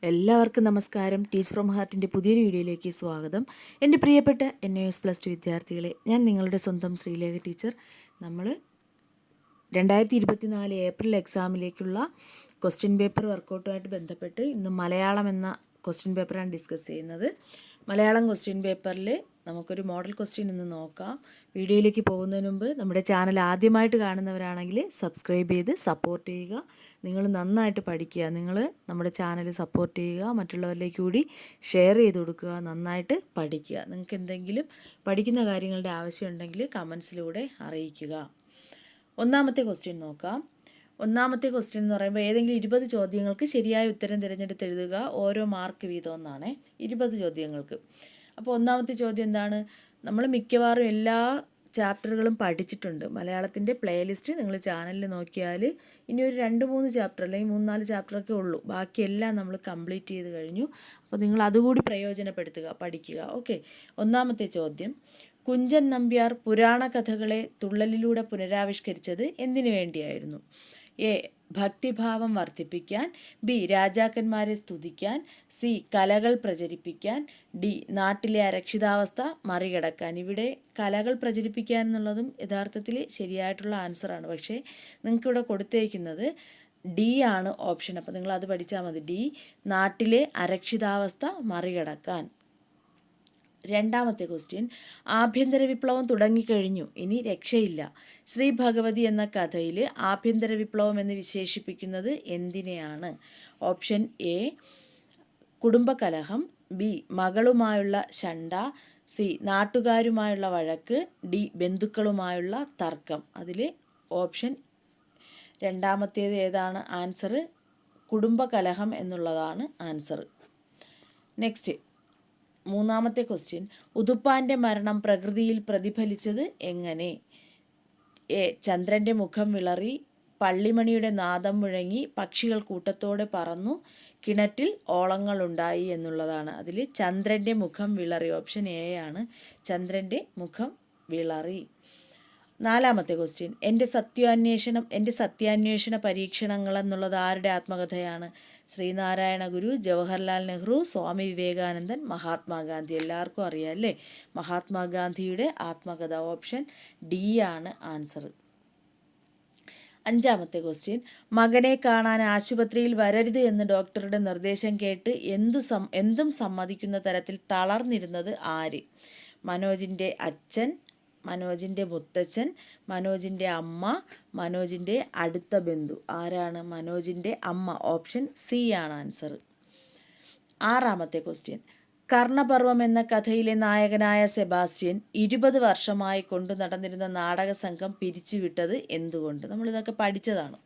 എല്ലാവർക്കും നമസ്കാരം. Teacher from ഹാർട്ടിൻ്റെ പുതിയൊരു വീഡിയോയിലേക്ക് സ്വാഗതം. എൻ്റെ പ്രിയപ്പെട്ട NAS+2 വിദ്യാർത്ഥികളെ, ഞാൻ നിങ്ങളുടെ സ്വന്തം ശ്രീലേഖ ടീച്ചർ. നമ്മൾ 2024 ഏപ്രിൽ എക്സാമിലേക്കുള്ള ക്വസ്റ്റ്യൻ പേപ്പർ വർക്കൗട്ടുമായിട്ട് ബന്ധപ്പെട്ട് ഇന്ന് മലയാളം എന്ന ക്വസ്റ്റ്യൻ പേപ്പറാണ് ഡിസ്കസ് ചെയ്യുന്നത്. മലയാളം ക്വസ്റ്റ്യൻ പേപ്പറിൽ നമുക്കൊരു മോഡൽ ക്വസ്റ്റ്യൻ ഇന്ന് നോക്കാം. വീഡിയോയിലേക്ക് പോകുന്നതിന് മുമ്പ് നമ്മുടെ ചാനൽ ആദ്യമായിട്ട് കാണുന്നവരാണെങ്കിൽ സബ്സ്ക്രൈബ് ചെയ്ത് സപ്പോർട്ട് ചെയ്യുക. നിങ്ങൾ നന്നായിട്ട് പഠിക്കുക. നിങ്ങൾ നമ്മുടെ ചാനൽ സപ്പോർട്ട് ചെയ്യുക, മറ്റുള്ളവരിലേക്ക് കൂടി ഷെയർ ചെയ്ത് കൊടുക്കുക, നന്നായിട്ട് പഠിക്കുക. നിങ്ങൾക്ക് എന്തെങ്കിലും പഠിക്കുന്ന കാര്യങ്ങളുടെ ആവശ്യമുണ്ടെങ്കിൽ കമൻസിലൂടെ അറിയിക്കുക. ഒന്നാമത്തെ ക്വസ്റ്റ്യൻ നോക്കാം. ഒന്നാമത്തെ ക്വസ്റ്റ്യൻ എന്ന് പറയുമ്പോൾ ഏതെങ്കിലും 20 ചോദ്യങ്ങൾക്ക് ശരിയായ ഉത്തരം തിരഞ്ഞെടുത്ത് എഴുതുക. ഓരോ മാർക്ക് വീതം എന്നാണ് 20 ചോദ്യങ്ങൾക്ക്. അപ്പോൾ ഒന്നാമത്തെ ചോദ്യം എന്താണ്? നമ്മൾ മിക്കവാറും എല്ലാ ചാപ്റ്ററുകളും പഠിച്ചിട്ടുണ്ട്. മലയാളത്തിൻ്റെ പ്ലേലിസ്റ്റ് നിങ്ങൾ ചാനലിൽ നോക്കിയാൽ ഇനി ഒരു 2-3 ചാപ്റ്റർ അല്ലെങ്കിൽ 3-4 ചാപ്റ്ററൊക്കെ ഉള്ളൂ. ബാക്കിയെല്ലാം നമ്മൾ കംപ്ലീറ്റ് ചെയ്ത് കഴിഞ്ഞു. അപ്പോൾ നിങ്ങൾ അതുകൂടി പ്രയോജനപ്പെടുത്തുക, പഠിക്കുക. ഓക്കെ. ഒന്നാമത്തെ ചോദ്യം: കുഞ്ചൻ നമ്പ്യാർ പുരാണ കഥകളെ തുള്ളലിലൂടെ പുനരാവിഷ്കരിച്ചത് എന്തിനു വേണ്ടിയായിരുന്നു? എ. ഭക്തിഭാവം വർദ്ധിപ്പിക്കാൻ. ബി. രാജാക്കന്മാരെ സ്തുതിക്കാൻ. സി. കലകൾ പ്രചരിപ്പിക്കാൻ. ഡി. നാട്ടിലെ അരക്ഷിതാവസ്ഥ മറികടക്കാൻ. ഇവിടെ കലകൾ പ്രചരിപ്പിക്കാൻ എന്നുള്ളതും യഥാർത്ഥത്തിൽ ശരിയായിട്ടുള്ള ആൻസറാണ്. പക്ഷേ നിങ്ങൾക്കിവിടെ കൊടുത്തേക്കുന്നത് ഡി ആണ് ഓപ്ഷൻ. അപ്പോൾ നിങ്ങൾ അത് പഠിച്ചാൽ മതി. ഡി, നാട്ടിലെ അരക്ഷിതാവസ്ഥ മറികടക്കാൻ. രണ്ടാമത്തെ ക്വസ്റ്റ്യൻ: ആഭ്യന്തര വിപ്ലവം തുടങ്ങിക്കഴിഞ്ഞു, ഇനി രക്ഷയില്ല. ശ്രീ ഭഗവതി എന്ന കഥയിൽ ആഭ്യന്തര വിപ്ലവം എന്ന് വിശേഷിപ്പിക്കുന്നത് എന്തിനെയാണ്? ഓപ്ഷൻ എ, കുടുംബകലഹം. ബി, മകളുമായുള്ള ശണ്ട. സി, നാട്ടുകാരുമായുള്ള വഴക്ക്. ഡി, ബന്ധുക്കളുമായുള്ള തർക്കം. അതിൽ ഓപ്ഷൻ രണ്ടാമത്തേത് ഏതാണ് ആൻസർ? കുടുംബകലഹം എന്നുള്ളതാണ് ആൻസർ. നെക്സ്റ്റ്, മൂന്നാമത്തെ ക്വസ്റ്റ്യൻ: ഉതുപ്പാൻ്റെ മരണം പ്രകൃതിയിൽ പ്രതിഫലിച്ചത് എങ്ങനെ? എ. ചന്ദ്രൻ്റെ മുഖം വിളറി. പള്ളിമണിയുടെ നാദം മുഴങ്ങി. പക്ഷികൾ കൂട്ടത്തോടെ പറന്നു. കിണറ്റിൽ ഓളങ്ങളുണ്ടായി എന്നുള്ളതാണ്. അതിൽ ചന്ദ്രൻ്റെ മുഖം വിളറി. ഓപ്ഷൻ എ ആണ്. ചന്ദ്രൻ്റെ മുഖം വിളറി. നാലാമത്തെ ക്വസ്റ്റ്യൻ: എൻ്റെ സത്യാന്വേഷണ പരീക്ഷണങ്ങൾ എന്നുള്ളത് ആരുടെ ആത്മകഥയാണ്? ശ്രീനാരായണ ഗുരു, ജവഹർലാൽ നെഹ്റു, സ്വാമി വിവേകാനന്ദൻ, മഹാത്മാഗാന്ധി. എല്ലാവർക്കും അറിയാം അല്ലേ? മഹാത്മാഗാന്ധിയുടെ ആത്മകഥ. ഓപ്ഷൻ ഡി ആണ് ആൻസർ. അഞ്ചാമത്തെ ക്വസ്റ്റ്യൻ: മകനെ കാണാൻ ആശുപത്രിയിൽ വരരുത് എന്ന് ഡോക്ടറുടെ നിർദ്ദേശം കേട്ട് എന്തും സമ്മതിക്കുന്ന തരത്തിൽ തളർന്നിരുന്നത് ആര്? മനോജിൻ്റെ അച്ഛൻ, മനോജിൻ്റെ മുത്തച്ഛൻ, മനോജിൻ്റെ അമ്മ, മനോജിൻ്റെ അടുത്ത ബന്ധു. ആരാണ്? മനോജിൻ്റെ അമ്മ. ഓപ്ഷൻ സി ആണ് ആൻസർ. ആറാമത്തെ ക്വസ്റ്റ്യൻ: കർണപർവം എന്ന കഥയിലെ നായകനായ സെബാസ്റ്റ്യൻ 20 വർഷമായി കൊണ്ടു നടന്നിരുന്ന നാടക സംഘം പിരിച്ചുവിട്ടത് എന്തുകൊണ്ട്? നമ്മളിതൊക്കെ പഠിച്ചതാണ്.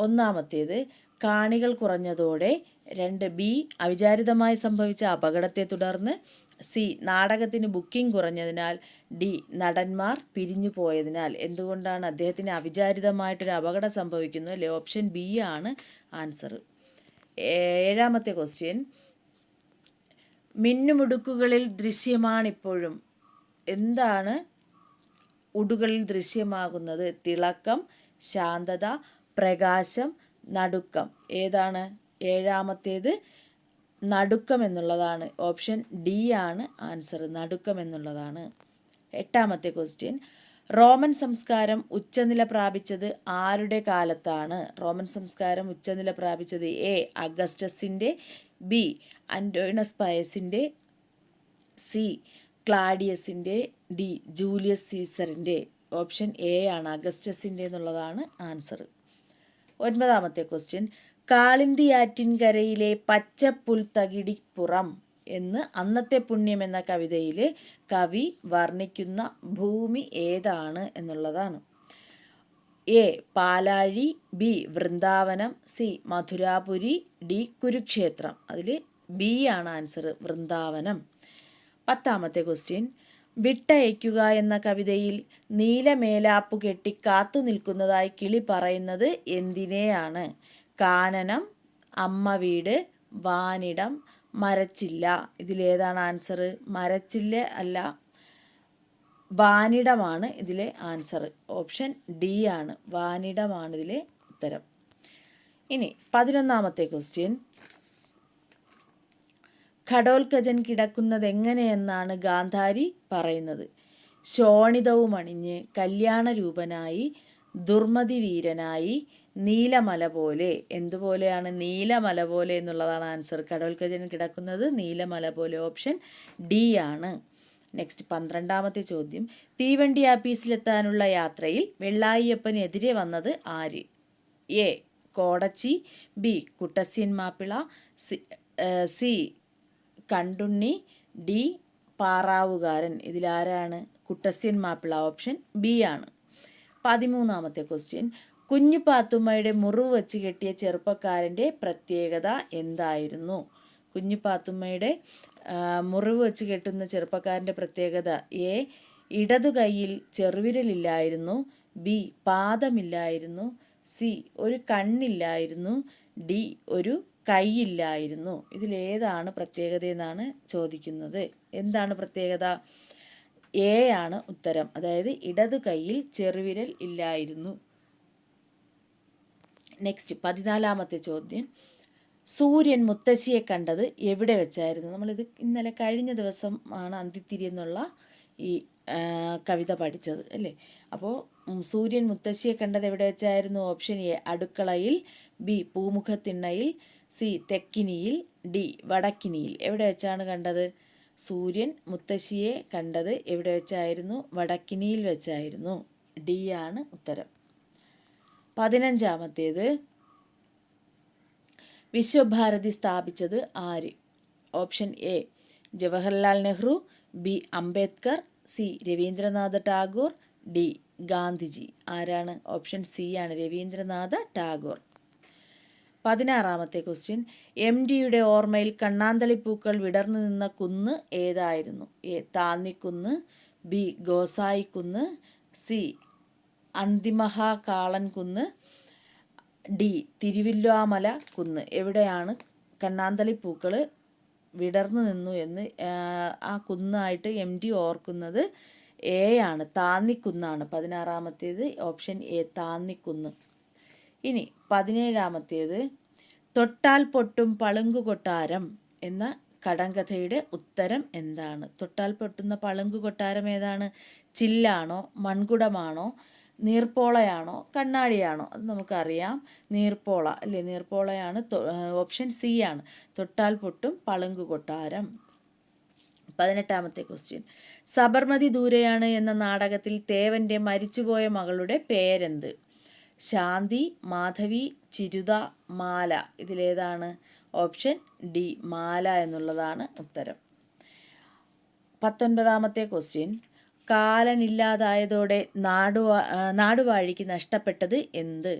ഒന്നാമത്തേത് കാണികൾ കുറഞ്ഞതോടെ. 2. ബി, അവിചാരിതമായി സംഭവിച്ച അപകടത്തെ തുടർന്ന്. സി, നാടകത്തിന് ബുക്കിംഗ് കുറഞ്ഞതിനാൽ. ഡി, നടന്മാർ പിരിഞ്ഞു പോയതിനാൽ. എന്തുകൊണ്ടാണ് അദ്ദേഹത്തിന് അവിചാരിതമായിട്ടൊരു അപകടം സംഭവിക്കുന്നത്? അല്ലേ? ഓപ്ഷൻ ബി ആണ് ആൻസർ. ഏഴാമത്തെ ക്വസ്റ്റ്യൻ: മിന്നുമുടുക്കുകളിൽ ദൃശ്യമാണിപ്പോഴും. എന്താണ് ഉടുകളിൽ ദൃശ്യമാകുന്നത്? തിളക്കം, ശാന്തത, പ്രകാശം, നടുക്കം. ഏതാണ് ഏഴാമത്തേത്? നടുക്കം എന്നുള്ളതാണ്. ഓപ്ഷൻ ഡി ആണ് ആൻസർ. നടുക്കം എന്നുള്ളതാണ്. എട്ടാമത്തെ ക്വസ്റ്റ്യൻ: റോമൻ സംസ്കാരം ഉച്ചനില പ്രാപിച്ചത് ആരുടെ കാലത്താണ്? റോമൻ സംസ്കാരം ഉച്ചനില പ്രാപിച്ചത് എ, അഗസ്റ്റസിൻ്റെ. ബി, അന്റോയിനസ് പയസിൻ്റെ. സി, ക്ലാഡിയസിൻ്റെ. ഡി, ജൂലിയസ് സീസറിൻ്റെ. ഓപ്ഷൻ എ ആണ് അഗസ്റ്റസിൻ്റെ എന്നുള്ളതാണ് ആൻസർ. ഒൻപതാമത്തെ ക്വസ്റ്റ്യൻ: കാളിന്തിയാറ്റിൻകരയിലെ പച്ചപ്പുൽത്തകിടിപ്പുറം എന്ന് അന്നത്തെ പുണ്യം എന്ന കവിതയിൽ കവി വർണ്ണിക്കുന്ന ഭൂമി ഏതാണ് എന്നുള്ളതാണ്. എ, പാലാഴി. B, Vrindavanam. C, Madhurapuri. D, Kurukshetram. അതിൽ ബി ആണ് ആൻസർ, വൃന്ദാവനം. പത്താമത്തെ ക്വസ്റ്റ്യൻ: വിട്ടയക്കുക എന്ന കവിതയിൽ നീലമേലാപ്പു കെട്ടി കാത്തു നിൽക്കുന്നതായി കിളി പറയുന്നത് എന്തിനെയാണ്? കാനനം, അമ്മ വീട്, വാനിടം, മരച്ചില്ല. ഇതിലേതാണ് ആൻസർ? മരച്ചില്ല അല്ല, വാനിടമാണ് ഇതിലെ ആൻസർ. ഓപ്ഷൻ ഡി ആണ്, വാനിടമാണ് ഇതിലെ ഉത്തരം. ഇനി 11ാമത്തെ ക്വസ്റ്റ്യൻ: ഘടോൽക്കജൻ കിടക്കുന്നത് എങ്ങനെയെന്നാണ് ഗാന്ധാരി പറയുന്നത്? ശോണിതവും അണിഞ്ഞ് കല്യാണരൂപനായി ദുർമതി വീരനായി നീലമല പോലെ. എന്തുപോലെയാണ്? നീലമല പോലെ എന്നുള്ളതാണ് ആൻസർ. ഘടോൽക്കജൻ കിടക്കുന്നത് നീലമല പോലെ. ഓപ്ഷൻ ഡി ആണ്. നെക്സ്റ്റ് 12ാമത്തെ ചോദ്യം. തീവണ്ടി ആപ്പീസിലെത്താനുള്ള യാത്രയിൽ വെള്ളായിയപ്പനെതിരെ വന്നത് ആര്? A Kodachi, B Kuttasyan Mappila, C Kandunni, D പാറാവുകാരൻ. ഇതിലാരാണ്? കുട്ടസ്യൻ മാപ്പിള. ഓപ്ഷൻ ബി ആണ്. 13ാമത്തെ ക്വസ്റ്റ്യൻ. കുഞ്ഞു പാത്തുമ്മയുടെ മുറിവ് വെച്ച് കെട്ടിയ ചെറുപ്പക്കാരൻ്റെ പ്രത്യേകത എന്തായിരുന്നു? കുഞ്ഞു പാത്തുമ്മയുടെ മുറിവ് വെച്ച് കെട്ടുന്ന ചെറുപ്പക്കാരൻ്റെ പ്രത്യേകത: എ ഇടതു കൈയിൽ ചെറുവിരലില്ലായിരുന്നു, ബി പാദമില്ലായിരുന്നു, സി ഒരു കണ്ണില്ലായിരുന്നു, ഡി ഒരു കൈയില്ലായിരുന്നു. ഇതിലേതാണ് പ്രത്യേകത എന്നാണ് ചോദിക്കുന്നത്. എന്താണ് പ്രത്യേകത? എ ആണ് ഉത്തരം. അതായത് ഇടതു കൈയിൽ ചെറുവിരൽ ഇല്ലായിരുന്നു. നെക്സ്റ്റ് 14ാമത്തെ ചോദ്യം. സൂര്യൻ മുത്തശ്ശിയെ കണ്ടത് എവിടെ വെച്ചായിരുന്നു? നമ്മളിത് ഇന്നലെ കഴിഞ്ഞ ദിവസം ആണ് അന്തിത്തിരി എന്നുള്ള ഈ കവിത പഠിച്ചത് അല്ലേ? അപ്പോൾ സൂര്യൻ മുത്തശ്ശിയെ കണ്ടത് എവിടെ വെച്ചായിരുന്നു? ഓപ്ഷൻ എ അടുക്കളയിൽ, ബി പൂമുഖത്തിണ്ണയിൽ, സി തെക്കിനിയിൽ, ഡി വടക്കിനിയിൽ. എവിടെ വെച്ചാണ് കണ്ടത്? സൂര്യൻ മുത്തശ്ശിയെ കണ്ടത് എവിടെ വെച്ചായിരുന്നു? വടക്കിനിയിൽ വെച്ചായിരുന്നു. ഡി ആണ് ഉത്തരം. 15ാമത്തേത്. വിശ്വഭാരതി സ്ഥാപിച്ചത് ആര്? Option A Jawaharlal Nehru, B Ambedkar, C Rabindranath Tagore, D Gandhiji. ആരാണ്? ഓപ്ഷൻ സി ആണ്, രവീന്ദ്രനാഥ ടാഗോർ. 16ാമത്തെ ക്വസ്റ്റ്യൻ. എം ഡിയുടെ ഓർമ്മയിൽ കണ്ണാന്തളിപ്പൂക്കൾ വിടർന്നു നിന്ന കുന്ന് ഏതായിരുന്നു? എ താന്നിക്കുന്ന്, ബി ഗോസായിക്കുന്ന്, സി അന്തിമഹാകാളൻ കുന്ന്, ഡി തിരുവില്വാമല കുന്ന്. എവിടെയാണ് കണ്ണാന്തളിപ്പൂക്കൾ വിടർന്നു നിന്നു എന്ന് ആ കുന്നായിട്ട് എം ഡി ഓർക്കുന്നത് എ ആണ്, താന്നിക്കുന്നാണ്. 16ാമത്തേത് ഓപ്ഷൻ എ താന്നിക്കുന്ന്. ഇനി 17ാമത്തേത്. തൊട്ടാൽ പൊട്ടും പളുങ്കു കൊട്ടാരം എന്ന കടങ്കഥയുടെ ഉത്തരം എന്താണ്? തൊട്ടാൽ പൊട്ടുന്ന പളുങ്കു കൊട്ടാരം ഏതാണ്? ചില്ലാണോ, മൺകുടമാണോ, നീർപ്പോളയാണോ, കണ്ണാടിയാണോ? അത് നമുക്കറിയാം, നീർപ്പോള അല്ലേ? നീർപ്പോളയാണ്. ഓപ്ഷൻ സി ആണ്, തൊട്ടാൽ പൊട്ടും പളുങ്കു കൊട്ടാരം. 18ാമത്തെ ക്വസ്റ്റ്യൻ. സബർമതി ദൂരെയാണ് എന്ന നാടകത്തിൽ തേവൻ്റെ മരിച്ചുപോയ മകളുടെ പേരെന്ത്? ശാന്തി, മാധവി, ചിരുത, മാല. ഇതിലേതാണ്? ഓപ്ഷൻ ഡി മാല എന്നുള്ളതാണ് ഉത്തരം. 19ാമത്തെ ക്വസ്റ്റ്യൻ. കാലനില്ലാതായതോടെ നാടുവാഴിക്ക് നഷ്ടപ്പെട്ടത് എന്ത്?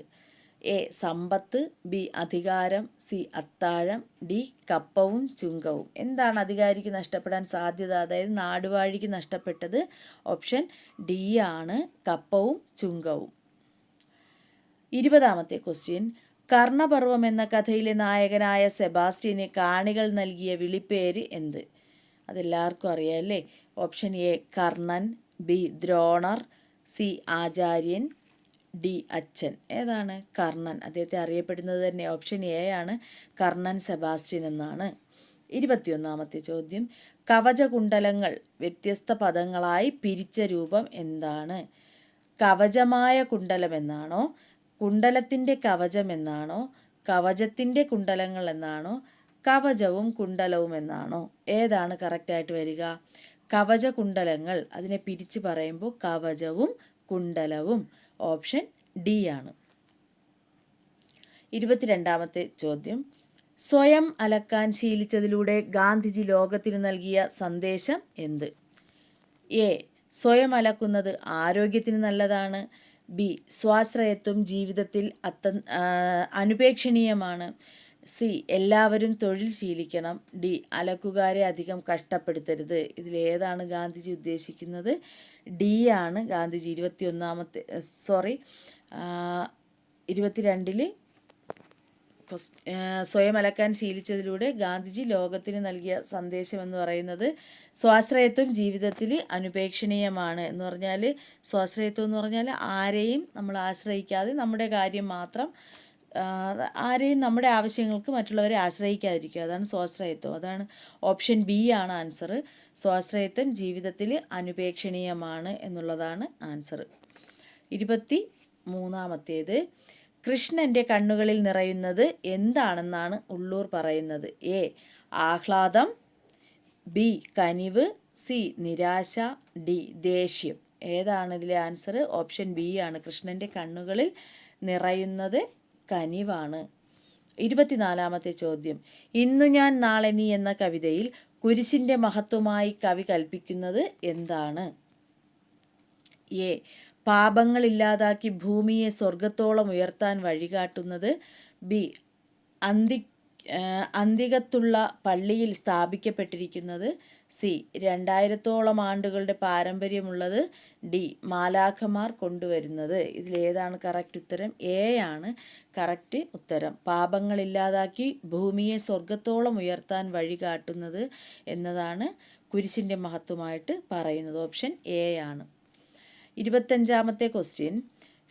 എ സമ്പത്ത്, ബി അധികാരം, സി അത്താഴം, ഡി കപ്പവും ചുങ്കവും. എന്താണ് അധികാരിക്ക് നഷ്ടപ്പെടാൻ സാധ്യത? അതായത് നാടുവാഴിക്ക് നഷ്ടപ്പെട്ടത് ഓപ്ഷൻ ഡി ആണ്, കപ്പവും ചുങ്കവും. 20ാമത്തെ ക്വസ്റ്റ്യൻ. കർണപർവം എന്ന കഥയിലെ നായകനായ സെബാസ്റ്റ്യന് കാണികൾ നൽകിയ വിളിപ്പേര് എന്ത്? അതെല്ലാവർക്കും അറിയാം അല്ലേ? Option A Karnan, B Dronar, C ആചാര്യൻ, ഡി അച്ഛൻ. ഏതാണ്? കർണൻ. അദ്ദേഹത്തെ അറിയപ്പെടുന്നത് തന്നെ ഓപ്ഷൻ എ ആണ്, കർണൻ സെബാസ്റ്റ്യൻ എന്നാണ്. 21ാമത്തെ ചോദ്യം. കവചകുണ്ടലങ്ങൾ വ്യത്യസ്ത പദങ്ങളായി പിരിച്ച രൂപം എന്താണ്? കവചമായ കുണ്ടലം എന്നാണോ, കുണ്ടലത്തിൻ്റെ കവചം എന്നാണോ, കവചത്തിൻ്റെ കുണ്ടലങ്ങൾ എന്നാണോ, കവചവും കുണ്ടലവും എന്നാണോ? ഏതാണ് കറക്റ്റായിട്ട് വരിക? കവചകുണ്ടലങ്ങൾ. അതിനെ പിരിച്ച് പറയുമ്പോൾ കവചവും കുണ്ടലവും. ഓപ്ഷൻ ഡി ആണ്. 22ാമത്തെ ചോദ്യം. സ്വയം അലക്കാൻ ശീലിച്ചതിലൂടെ ഗാന്ധിജി ലോകത്തിന് നൽകിയ സന്ദേശം എന്ത്? എ സ്വയം അലക്കുന്നത് ആരോഗ്യത്തിന് നല്ലതാണ്, ബി സ്വാശ്രയത്വം ജീവിതത്തിൽ അനുപേക്ഷണീയമാണ്, സി എല്ലാവരും തൊഴിൽ ശീലിക്കണം, ഡി അലക്കുകാരെ അധികം കഷ്ടപ്പെടുത്തരുത്. ഇതിലേതാണ് ഗാന്ധിജി ഉദ്ദേശിക്കുന്നത്? ഡി ആണ് ഗാന്ധിജി 22ൽ സ്വയം അലക്കാൻ ശീലിച്ചതിലൂടെ ഗാന്ധിജി ലോകത്തിന് നൽകിയ സന്ദേശം എന്ന് പറയുന്നത് സ്വാശ്രയത്വം ജീവിതത്തിൽ അനുപേക്ഷണീയമാണ് എന്ന് പറഞ്ഞാൽ, സ്വാശ്രയത്വം എന്ന് പറഞ്ഞാൽ ആരെയും നമ്മൾ ആശ്രയിക്കാതെ നമ്മുടെ കാര്യം മാത്രം ആരെയും നമ്മുടെ ആവശ്യങ്ങൾക്ക് മറ്റുള്ളവരെ ആശ്രയിക്കാതിരിക്കുക, അതാണ് സ്വാശ്രയത്വം. അതാണ് ഓപ്ഷൻ ബി ആണ് ആൻസർ. സ്വാശ്രയത്വം ജീവിതത്തിൽ അനുപേക്ഷണീയമാണ് എന്നുള്ളതാണ് ആൻസർ. 23-ാമത്തേത്, കൃഷ്ണൻ്റെ കണ്ണുകളിൽ നിറയുന്നത് എന്താണെന്നാണ് ഉള്ളൂർ പറയുന്നത്? എ ആഹ്ലാദം, ബി കനിവ്, സി നിരാശ, ഡി ദേഷ്യം. ഏതാണ് ഇതിലെ ആൻസർ? ഓപ്ഷൻ ബി ആണ്. കൃഷ്ണൻ്റെ കണ്ണുകളിൽ നിറയുന്നത് കനിവാണ്. 24-ാമത്തെ ചോദ്യം, ഇന്നു ഞാൻ നാളെ നീ എന്ന കവിതയിൽ കുരിശിൻ്റെ മഹത്വമായി കവി കൽപ്പിക്കുന്നത് എന്താണ്? എ പാപങ്ങളില്ലാതാക്കി ഭൂമിയെ സ്വർഗത്തോളം ഉയർത്താൻ വഴികാട്ടുന്നത്, ബി അന്തികത്തുള്ള പള്ളിയിൽ സ്ഥാപിക്കപ്പെട്ടിരിക്കുന്നത്, സി 2000-ഓളം ആണ്ടുകളുടെ പാരമ്പര്യമുള്ളത്, ഡി മാലാഖമാർ കൊണ്ടുവരുന്നത്. ഇതിലേതാണ് കറക്റ്റ് ഉത്തരം? എ ആണ് കറക്റ്റ് ഉത്തരം. പാപങ്ങളില്ലാതാക്കി ഭൂമിയെ സ്വർഗത്തോളം ഉയർത്താൻ വഴികാട്ടുന്നത് എന്നതാണ് കുരിശിൻ്റെ മഹത്വമായിട്ട് പറയുന്നത്. ഓപ്ഷൻ എ ആണ്. 25-ാമത്തെ ക്വസ്റ്റ്യൻ,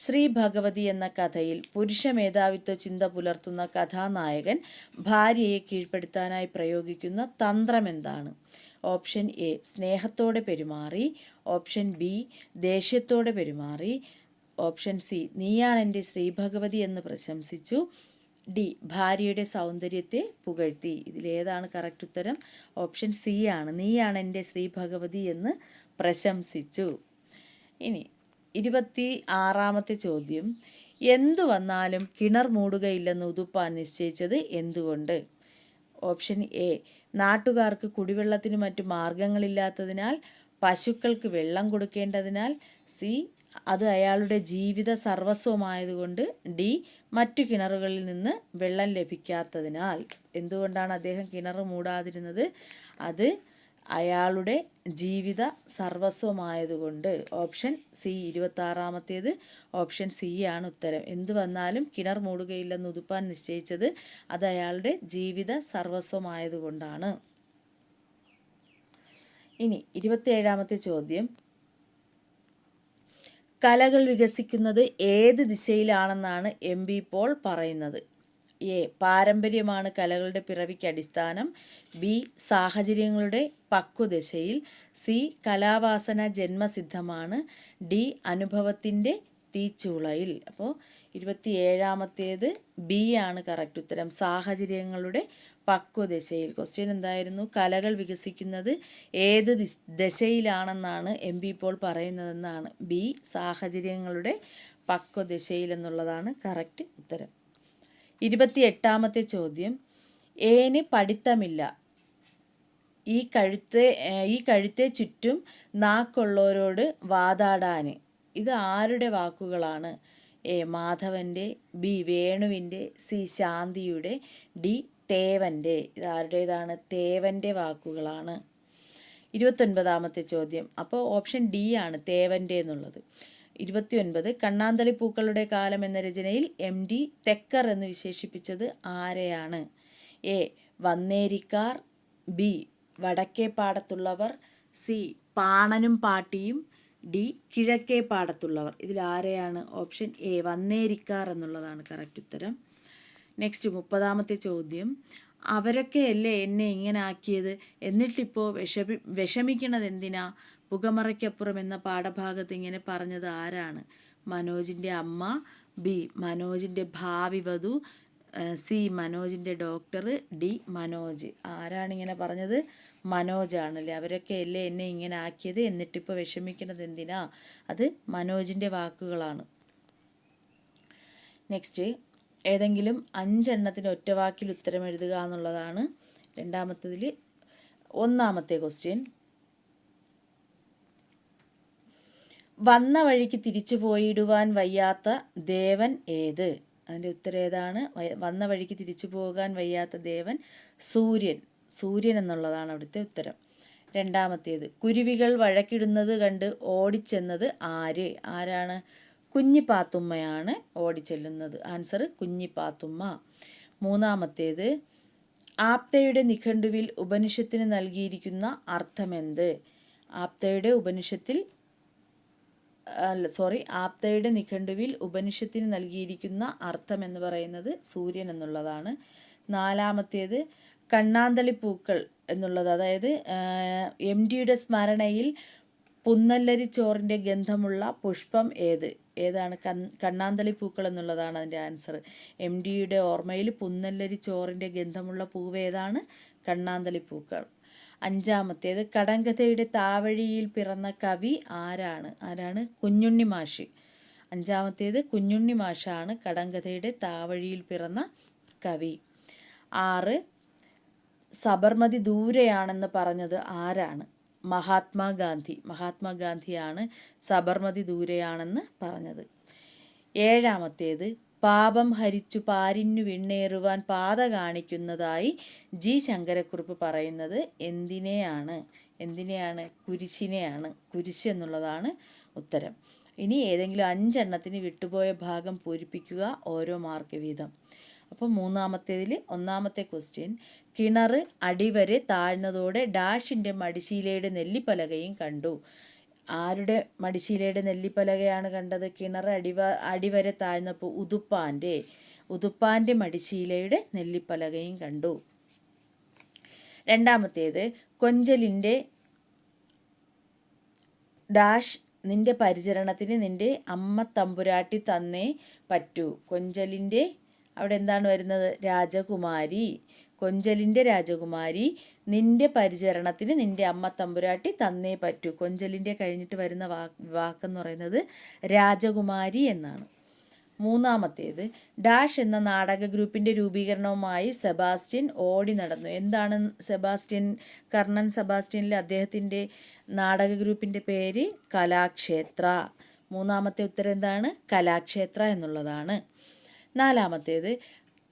ശ്രീ ഭഗവതി എന്ന കഥയിൽ പുരുഷ മേധാവിത്വ ചിന്ത പുലർത്തുന്ന കഥാനായകൻ ഭാര്യയെ കീഴ്പ്പെടുത്താനായി പ്രയോഗിക്കുന്ന തന്ത്രം എന്താണ്? ഓപ്ഷൻ എ സ്നേഹത്തോടെ പെരുമാറി, ഓപ്ഷൻ ബി ദേഷ്യത്തോടെ പെരുമാറി, ഓപ്ഷൻ സി നീയാണെൻ്റെ ശ്രീ ഭഗവതി എന്ന് പ്രശംസിച്ചു, ഡി ഭാര്യയുടെ സൗന്ദര്യത്തെ പുകഴ്ത്തി. ഇതിലേതാണ് കറക്റ്റ് ഉത്തരം? ഓപ്ഷൻ സി ആണ്. നീയാണെൻ്റെ ശ്രീ ഭഗവതി എന്ന് പ്രശംസിച്ചു. ഇനി 26-ാമത്തെ ചോദ്യം, എന്തു വന്നാലും കിണർ മൂടുകയില്ലെന്ന് ഉതുപ്പാൻ നിശ്ചയിച്ചത് എന്തുകൊണ്ട്? ഓപ്ഷൻ എ നാട്ടുകാർക്ക് കുടിവെള്ളത്തിന് മറ്റു മാർഗങ്ങളില്ലാത്തതിനാൽ, പശുക്കൾക്ക് വെള്ളം കൊടുക്കേണ്ടതിനാൽ, സി അത് അയാളുടെ ജീവിത സർവസ്വമായതുകൊണ്ട്, ഡി മറ്റു കിണറുകളിൽ നിന്ന് വെള്ളം ലഭിക്കാത്തതിനാൽ. എന്തുകൊണ്ടാണ് അദ്ദേഹം കിണർ മൂടാതിരുന്നത്? അത് അയാളുടെ ജീവിത സർവസ്വമായതുകൊണ്ട്. ഓപ്ഷൻ സി 26-ാമത്തേത് ഓപ്ഷൻ സി ആണ് ഉത്തരം. എന്തു വന്നാലും കിണർ മൂടുകയില്ലെന്ന് ഉതുപ്പാൻ നിശ്ചയിച്ചത് അത് അയാളുടെ ജീവിത സർവസ്വമായതുകൊണ്ടാണ്. ഇനി 27-ാമത്തെ ചോദ്യം, കലകൾ വികസിക്കുന്നത് ഏത് ദിശയിലാണെന്നാണ് എം ബി പോൾ പറയുന്നത്? എ പാരമ്പര്യമാണ് കലകളുടെ പിറവിക്ക് അടിസ്ഥാനം, ബി സാഹചര്യങ്ങളുടെ പക്വദശയിൽ, സി കലാവാസന ജന്മസിദ്ധമാണ്, ഡി അനുഭവത്തിൻ്റെ തീച്ചൂളയിൽ. അപ്പോൾ 27-ാമത്തേത് ബി ആണ് കറക്റ്റ് ഉത്തരം, സാഹചര്യങ്ങളുടെ പക്വദശയിൽ. ക്വസ്റ്റ്യൻ എന്തായിരുന്നു? കലകൾ വികസിക്കുന്നത് ഏത് ദശയിലാണെന്നാണ് എം ബി പോൾ പറയുന്നതെന്നാണ്. ബി സാഹചര്യങ്ങളുടെ പക്വദശയിൽ എന്നുള്ളതാണ് കറക്റ്റ് ഉത്തരം. 28-ാമത്തെ ചോദ്യം, ഏന് പഠിത്തമില്ല, ഈ കഴുത്തെ ചുറ്റും നാക്കുള്ളവരോട് വാതാടാൻ. ഇത് ആരുടെ വാക്കുകളാണ്? എ മാധവൻ്റെ, ബി വേണുവിൻ്റെ, സി ശാന്തിയുടെ, ഡി തേവൻ്റെ. ഇത് ആരുടേതാണ്? തേവൻ്റെ വാക്കുകളാണ്. 29-ാമത്തെ ചോദ്യം, അപ്പോൾ ഓപ്ഷൻ ഡി ആണ് തേവൻ്റെ എന്നുള്ളത്. 29, കണ്ണാന്തളി പൂക്കളുടെ കാലം എന്ന രചനയിൽ എം ഡി തെക്കർ എന്ന് വിശേഷിപ്പിച്ചത് ആരെയാണ്? എ വന്നേരിക്കാർ, ബി വടക്കേ പാടത്തുള്ളവർ, സി പാണനും പാട്ടിയും, ഡി കിഴക്കേ പാടത്തുള്ളവർ. ഇതിലാരെയാണ്? ഓപ്ഷൻ എ വന്നേരിക്കാർ എന്നുള്ളതാണ് കറക്റ്റ് ഉത്തരം. നെക്സ്റ്റ് 30-ാമത്തെ ചോദ്യം, അവരൊക്കെയല്ലേ എന്നെ ഇങ്ങനെ ആക്കിയത്, എന്നിട്ടിപ്പോൾ വിഷമിക്കണത് എന്തിനാ? പുകമറയ്ക്കപ്പുറം എന്ന പാഠഭാഗത്ത് ഇങ്ങനെ പറഞ്ഞത് ആരാണ്? മനോജിൻ്റെ അമ്മ, ബി മനോജിൻ്റെ ഭാവി വധു, സി മനോജിൻ്റെ ഡോക്ടർ, ഡി മനോജ്. ആരാണിങ്ങനെ പറഞ്ഞത്? മനോജാണല്ലേ. അവരൊക്കെ അല്ലേ എന്നെ ഇങ്ങനെ ആക്കിയത്, എന്നിട്ടിപ്പോൾ വിഷമിക്കണത് എന്തിനാ? അത് മനോജിൻ്റെ വാക്കുകളാണ്. നെക്സ്റ്റ്, ഏതെങ്കിലും 5 എണ്ണത്തിന് ഒറ്റവാക്കിൽ ഉത്തരം എഴുതുക എന്നുള്ളതാണ് രണ്ടാമത്തതിൽ. 1-ാമത്തെ ക്വസ്റ്റ്യൻ, വന്ന വഴിക്ക് തിരിച്ചു പോയിടുവാൻ വയ്യാത്ത ദേവൻ ഏത്? അതിൻ്റെ ഉത്തരം ഏതാണ്? വന്ന വഴിക്ക് തിരിച്ചു പോകാൻ വയ്യാത്ത ദേവൻ സൂര്യൻ എന്നുള്ളതാണ് അവിടുത്തെ ഉത്തരം. 2-ാമത്തേത്, കുരുവികൾ വഴക്കിടുന്നത് കണ്ട് ഓടിച്ചെന്നത് ആരാണ്? കുഞ്ഞിപ്പാത്തുമ്മയാണ് ഓടിച്ചെല്ലുന്നത്. ആൻസർ കുഞ്ഞിപ്പാത്തുമ്മ. 3-ാമത്തേത്, ആപ്തയുടെ നിഘണ്ടുവിൽ ഉപനിഷത്തിന് നൽകിയിരിക്കുന്ന അർത്ഥമെന്ത്? ആപ്തയുടെ ഉപനിഷത്തിൽ ആപ്തയുടെ നിഘണ്ടുവിൽ ഉപനിഷത്തിന് നൽകിയിരിക്കുന്ന അർത്ഥം എന്ന് പറയുന്നത് സൂര്യൻ എന്നുള്ളതാണ്. നാലാമത്തേത് കണ്ണാന്തളിപ്പൂക്കൾ എന്നുള്ളത്, അതായത് MDയുടെ സ്മരണയിൽ പുന്നല്ലരിച്ചോറിൻ്റെ ഗന്ധമുള്ള പുഷ്പം ഏതാണ്? കണ്ണാന്തളിപ്പൂക്കൾ എന്നുള്ളതാണ് അതിൻ്റെ ആൻസർ. MDയുടെ ഓർമ്മയിൽ പുന്നല്ലരിച്ചോറിൻ്റെ ഗന്ധമുള്ള പൂവ് ഏതാണ്? കണ്ണാന്തളിപ്പൂക്കൾ. അഞ്ചാമത്തേത് കടങ്കഥയുടെ താവഴിയിൽ പിറന്ന കവി ആരാണ്? കുഞ്ഞുണ്ണി മാഷ്. അഞ്ചാമത്തേത് കുഞ്ഞുണ്ണി മാഷാണ് കടങ്കഥയുടെ താവഴിയിൽ പിറന്ന കവി. 6 സബർമതി ദൂരെയാണെന്ന് പറഞ്ഞത് ആരാണ്? മഹാത്മാഗാന്ധിയാണ് സബർമതി ദൂരെയാണെന്ന് പറഞ്ഞത്. 7 പാപം ഹരിച്ചു പാരിന്നു വിണ്ണേറുവാൻ പാത കാണിക്കുന്നതായി ജി ശങ്കരക്കുറുപ്പ് പറയുന്നത് എന്തിനെയാണ്? കുരിശിനെയാണ്. കുരിശ് എന്നുള്ളതാണ് ഉത്തരം. ഇനി ഏതെങ്കിലും 5 എണ്ണത്തിന് വിട്ടുപോയ ഭാഗം പൂരിപ്പിക്കുക, ഓരോ മാർക്ക് വീതം. അപ്പോൾ മൂന്നാമത്തേതിൽ ഒന്നാമത്തെ ക്വസ്റ്റ്യൻ, കിണർ അടിവരെ താഴ്ന്നതോടെ ഡാഷിൻ്റെ മടിശീലയുടെ നെല്ലിപ്പലകയും കണ്ടു. ആരുടെ മടിശീലയുടെ നെല്ലിപ്പലകയാണ് കണ്ടത്? കിണർ അടിവരെ താഴ്ന്നപ്പോൾ ഉതുപ്പാൻ്റെ മടിശീലയുടെ നെല്ലിപ്പലകയും കണ്ടു. രണ്ടാമത്തേത്, കൊഞ്ചലിൻ്റെ ഡാഷ് നിന്റെ പരിചരണത്തിന് നിന്റെ അമ്മ തമ്പുരാട്ടി തന്നേ പറ്റൂ. കൊഞ്ചലിൻ്റെ അവിടെ എന്താണ് വരുന്നത്? രാജകുമാരി. കൊഞ്ചലിൻ്റെ രാജകുമാരി നിന്റെ പരിചരണത്തിന് നിന്റെ അമ്മ തമ്പുരാട്ടി തന്നേ പറ്റൂ. കൊഞ്ചലിൻ്റെ കഴിഞ്ഞിട്ട് വരുന്ന വാക്കെന്ന് പറയുന്നത് രാജകുമാരി എന്നാണ്. മൂന്നാമത്തേത്, ഡാഷ് എന്ന നാടക ഗ്രൂപ്പിൻ്റെ രൂപീകരണവുമായി സെബാസ്റ്റ്യൻ ഓടി നടന്നു. എന്താണ് കർണൻ സെബാസ്റ്റ്യനിലെ അദ്ദേഹത്തിൻ്റെ നാടക ഗ്രൂപ്പിൻ്റെ പേര്? കലാക്ഷേത്ര. മൂന്നാമത്തെ ഉത്തരം എന്താണ്? കലാക്ഷേത്ര എന്നുള്ളതാണ്. നാലാമത്തേത്,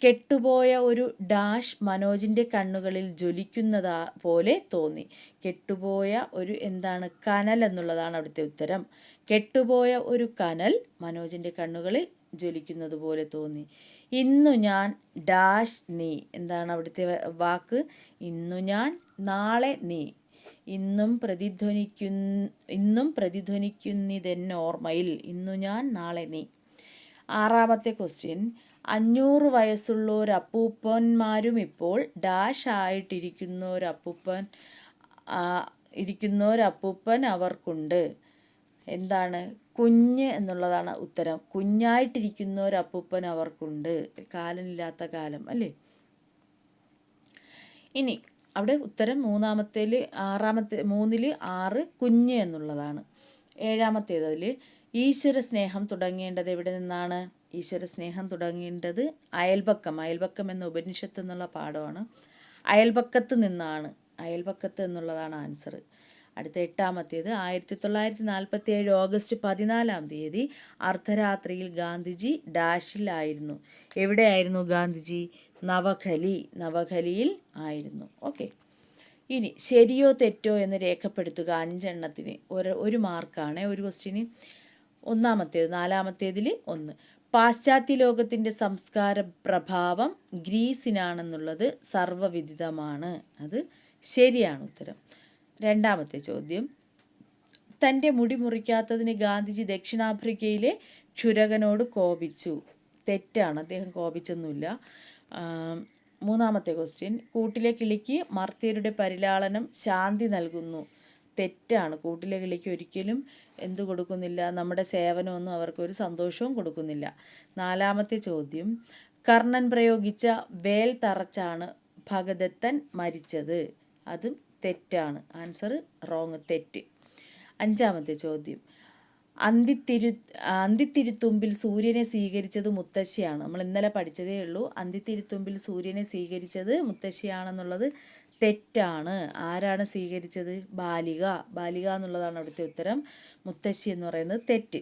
കെട്ടുപോയ ഒരു ഡാഷ് മനോജിൻ്റെ കണ്ണുകളിൽ ജ്വലിക്കുന്നതാ പോലെ തോന്നി. കെട്ടുപോയ ഒരു എന്താണ്? കനൽ എന്നുള്ളതാണ് അവിടുത്തെ ഉത്തരം. കെട്ടുപോയ ഒരു കനൽ മനോജിൻ്റെ കണ്ണുകളിൽ ജ്വലിക്കുന്നത് പോലെ തോന്നി. ഇന്നു ഞാൻ ഡാഷ് നീ. എന്താണ് അവിടുത്തെ വാക്ക്? ഇന്നു ഞാൻ, നാളെ നീ. ഇന്നും പ്രതിധ്വനിക്കുന്നിതെന്നോർമ്മയിൽ. ഇന്നു ഞാൻ, നാളെ നീ. ആറാമത്തെ ക്വസ്റ്റ്യൻ, 500 വയസ്സുള്ളൊരപ്പൂപ്പന്മാരും ഇപ്പോൾ ഡാഷ് ആയിട്ടിരിക്കുന്നൊരപ്പൂപ്പൻ അവർക്കുണ്ട്. എന്താണ്? കുഞ്ഞ് എന്നുള്ളതാണ് ഉത്തരം. കുഞ്ഞായിട്ടിരിക്കുന്നൊരപ്പൂപ്പൻ അവർക്കുണ്ട്. കാലനില്ലാത്ത കാലം അല്ലേ? ഇനി അവിടെ ഉത്തരം മൂന്നിൽ 6 കുഞ്ഞ് എന്നുള്ളതാണ്. ഏഴാമത്തേതിൽ ഈശ്വര സ്നേഹം തുടങ്ങേണ്ടത് എവിടെ നിന്നാണ്? ഈശ്വര സ്നേഹം തുടങ്ങേണ്ടത് അയൽപക്കം എന്ന ഉപനിഷത്ത് എന്നുള്ള പാഠമാണ്. അയൽപക്കത്ത് നിന്നാണ്. അയൽപക്കത്ത് എന്നുള്ളതാണ് ആൻസർ. അടുത്ത എട്ടാമത്തേത്, 1947 ഓഗസ്റ്റ് 14 അർദ്ധരാത്രിയിൽ ഗാന്ധിജി ഡാഷിലായിരുന്നു. എവിടെയായിരുന്നു ഗാന്ധിജി? നവഖലിയിൽ ആയിരുന്നു. ഓക്കെ. ഇനി ശരിയോ തെറ്റോ എന്ന് രേഖപ്പെടുത്തുക. 5 എണ്ണത്തിന് ഒരു മാർക്കാണ് ഒരു ക്വസ്റ്റ്യന്. ഒന്നാമത്തേത്, നാലാമത്തേതിൽ 1. പാശ്ചാത്യ ലോകത്തിൻ്റെ സംസ്കാര പ്രഭാവം ഗ്രീസിനാണെന്നുള്ളത് സർവ്വവിദിതമാണ്. അത് ശരിയാണ് ഉത്തരം. രണ്ടാമത്തെ ചോദ്യം, തൻ്റെ മുടി മുറിക്കാത്തതിന് ഗാന്ധിജി ദക്ഷിണാഫ്രിക്കയിലെ ക്ഷുരകനോട് കോപിച്ചു. തെറ്റാണ്, അദ്ദേഹം കോപിച്ചൊന്നുമില്ല. മൂന്നാമത്തെ ക്വസ്റ്റ്യൻ, കൂട്ടിലെ കിളിക്ക് മർത്യരുടെ പരിലാളനം ശാന്തി നൽകുന്നു. തെറ്റാണ്. കൂട്ടിലെ കിളിക്ക് ഒരിക്കലും എന്ത് കൊടുക്കുന്നില്ല? നമ്മുടെ സേവനമൊന്നും അവർക്കൊരു സന്തോഷവും കൊടുക്കുന്നില്ല. നാലാമത്തെ ചോദ്യം, കർണൻ പ്രയോഗിച്ച വേൽ തറച്ചാണ് ഭഗദത്തൻ മരിച്ചത്. അതും തെറ്റാണ്. ആൻസർ റോങ്, തെറ്റ്. അഞ്ചാമത്തെ ചോദ്യം, അന്തിത്തിരുത്തുമ്പിൽ സൂര്യനെ സ്വീകരിച്ചത് മുത്തശ്ശിയാണ്. നമ്മൾ ഇന്നലെ പഠിച്ചതേ ഉള്ളൂ. അന്തിത്തിരുത്തുമ്പിൽ സൂര്യനെ സ്വീകരിച്ചത് മുത്തശ്ശിയാണെന്നുള്ളത് തെറ്റാണ്. ആരാണ് സ്വീകരിച്ചത്? ബാലിക എന്നുള്ളതാണ് അവിടുത്തെ ഉത്തരം. മുത്തശ്ശി എന്ന് പറയുന്നത് തെറ്റ്.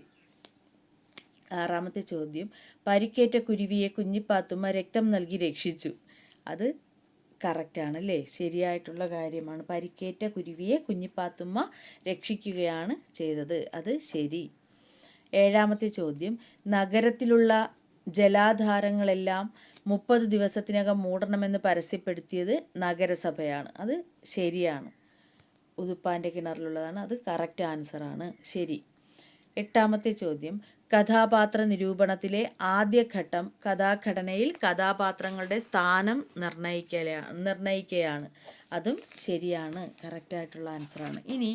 ആറാമത്തെ ചോദ്യം, പരിക്കേറ്റ കുരുവിയെ കുഞ്ഞിപ്പാത്തുമ്മ രക്തം നൽകി രക്ഷിച്ചു. അത് കറക്റ്റാണല്ലേ? ശരിയായിട്ടുള്ള കാര്യമാണ്. പരിക്കേറ്റ കുരുവിയെ കുഞ്ഞിപ്പാത്തുമ്മ രക്ഷിക്കുകയാണ് ചെയ്തത്. അത് ശരി. ഏഴാമത്തെ ചോദ്യം, നഗരത്തിലുള്ള ജലാധാരങ്ങളെല്ലാം 30 ദിവസത്തിനകം മൂടണമെന്ന് പരസ്യപ്പെടുത്തിയത് നഗരസഭയാണ്. അത് ശരിയാണ്. ഉതുപ്പാൻ്റെ കിണറിലുള്ളതാണ്. അത് കറക്റ്റ് ആൻസറാണ്. ശരി. 8ാമത്തെ ചോദ്യം, കഥാപാത്ര നിരൂപണത്തിലെ ആദ്യഘട്ടം കഥാഘടനയിൽ കഥാപാത്രങ്ങളുടെ സ്ഥാനം നിർണ്ണയിക്കുകയാണ്. അതും ശരിയാണ്, കറക്റ്റായിട്ടുള്ള ആൻസറാണ്. ഇനി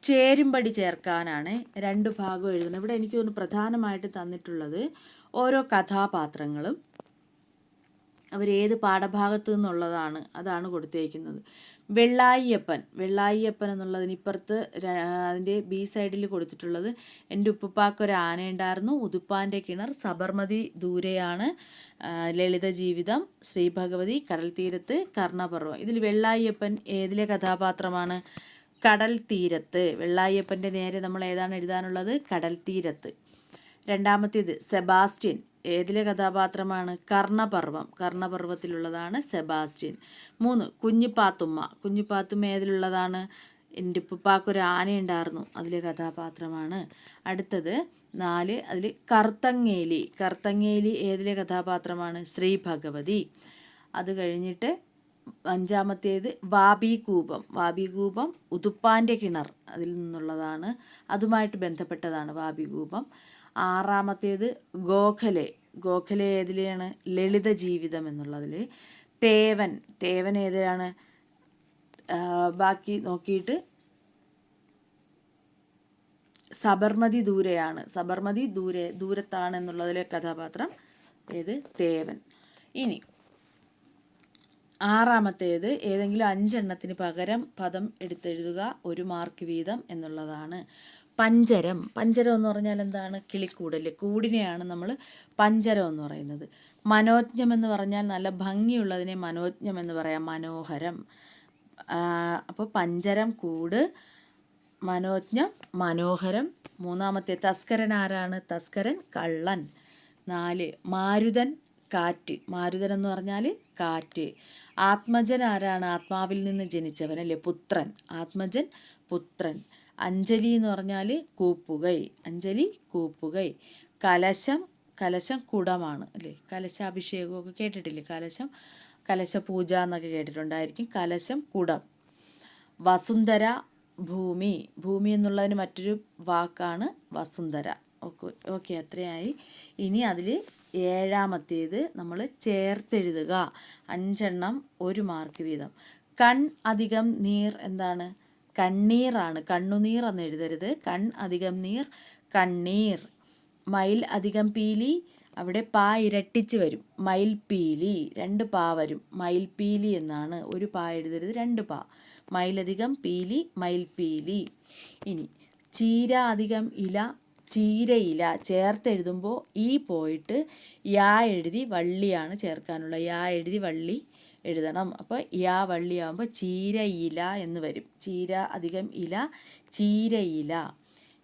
ചേരുംപടി ചേർക്കാനാണ് 2 ഭാഗം എഴുതുന്നത്. ഇവിടെ എനിക്ക് തോന്നുന്നു പ്രധാനമായിട്ട് തന്നിട്ടുള്ളത് ഓരോ കഥാപാത്രങ്ങളും അവരേത് പാഠഭാഗത്തു നിന്നുള്ളതാണ് അതാണ് കൊടുത്തേക്കുന്നത്. വെള്ളായിയപ്പൻ എന്നുള്ളതിന് ഇപ്പുറത്ത് അതിൻ്റെ ബി സൈഡിൽ കൊടുത്തിട്ടുള്ളത് എൻ്റെ ഉപ്പുപ്പാക്കൊരു ആനയുണ്ടായിരുന്നു, ഉതുപ്പാൻ്റെ കിണർ, സബർമതി ദൂരെയാണ്, ലളിത ജീവിതം, ശ്രീ ഭഗവതി, കടൽ തീരത്ത്, കർണപർവ്വം. ഇതിൽ വെള്ളായിയപ്പൻ ഏതിലെ കഥാപാത്രമാണ്? കടൽ തീരത്ത്. വെള്ളായിയപ്പൻ്റെ നേരെ നമ്മൾ ഏതാണ് എഴുതാനുള്ളത്? കടൽ തീരത്ത്. 2ാമത്തേത് സെബാസ്റ്റ്യൻ ഏതിലെ കഥാപാത്രമാണ്? കർണപർവ്വത്തിലുള്ളതാണ് സെബാസ്റ്റ്യൻ. 3 കുഞ്ഞിപ്പാത്തുമ്മ ഏതിലുള്ളതാണ്? എൻ്റെ ഉപ്പുപ്പാക്കൊരു ആനയുണ്ടായിരുന്നു, അതിലെ കഥാപാത്രമാണ്. അടുത്തത് 4 അതിൽ കറുത്തങ്ങേലി ഏതിലെ കഥാപാത്രമാണ്? ശ്രീ ഭഗവതി. അത് കഴിഞ്ഞിട്ട് 5ാമത്തേത് വാബികൂപം ഉതുപ്പാൻ്റെ കിണർ അതിൽ നിന്നുള്ളതാണ്, അതുമായിട്ട് ബന്ധപ്പെട്ടതാണ് വാബികൂപം. 6ാമത്തേത് ഗോഖലെ ഏതിലെയാണ്? ലളിത ജീവിതം എന്നുള്ളതിൽ. തേവൻ ഏതിലാണ്? ബാക്കി നോക്കിയിട്ട് സബർമതി ദൂരത്താണ് എന്നുള്ളതിലെ കഥാപാത്രം ഏത്? തേവൻ. ഇനി 6ാമത്തേത് ഏതെങ്കിലും 5 എണ്ണത്തിന് പകരം പദം എടുത്തെഴുതുക, 1 മാർക്ക് വീതം എന്നുള്ളതാണ്. പഞ്ചരം എന്ന് പറഞ്ഞാൽ എന്താണ്? കിളിക്കൂടല്ലേ, കൂടിനെയാണ് നമ്മൾ പഞ്ചരം എന്ന് പറയുന്നത്. മനോജ്ഞം എന്ന് പറഞ്ഞാൽ നല്ല ഭംഗിയുള്ളതിനെ മനോജ്ഞം എന്ന് പറയാം, മനോഹരം. അപ്പോൾ പഞ്ചരം കൂട്, മനോജ്ഞം മനോഹരം. 3ാമത്തെ തസ്കരൻ ആരാണ്? തസ്കരൻ കള്ളൻ. 4 മാരുതൻ മാരുതൻ എന്ന് പറഞ്ഞാൽ കാറ്റ്. ആത്മജൻ ആരാണ്? ആത്മാവിൽ നിന്ന് ജനിച്ചവൻ അല്ലേ, പുത്രൻ. ആത്മജൻ പുത്രൻ. അഞ്ജലി എന്ന് പറഞ്ഞാൽ കൂപ്പുകൈ. കലശം കുടമാണ് അല്ലേ, കലശാഭിഷേകമൊക്കെ കേട്ടിട്ടില്ലേ, കലശ പൂജ എന്നൊക്കെ കേട്ടിട്ടുണ്ടായിരിക്കും. കലശം കുടം. വസുന്ധര ഭൂമി എന്നുള്ളതിന് മറ്റൊരു വാക്കാണ് വസുന്ധര. ഓക്കെ അത്രയായി. ഇനി അതിൽ 7ാമത്തേത് നമ്മൾ ചേർത്തെഴുതുക, 5 എണ്ണം 1 മാർക്ക് വീതം. അധികം നീർ എന്താണ്? കണ്ണീറാണ്, കണ്ണുനീർ എന്ന് എഴുതരുത്. അധികം നീർ കണ്ണീർ. മയിൽ അധികം പീലി, അവിടെ പാ ഇരട്ടിച്ച് വരും, മയിൽപീലി. 2 പാ വരും, മയിൽപീലി എന്നാണ്. 1 പാ എഴുതരുത്, 2 പാ. മയിലധികം പീലി, മയിൽപീലി. ഇനി ചീര അധികം ഇല, ചീരയില. ചേർത്തെഴുതുമ്പോൾ ഈ പോയിട്ട് യാ എഴുതി വള്ളിയാണ് ചേർക്കാനുള്ള, യാ എഴുതി വള്ളി എഴുതണം. അപ്പോൾ യാ വള്ളിയാകുമ്പോൾ ചീരയില എന്ന് വരും. ചീര അധികം ഇല, ചീരയില.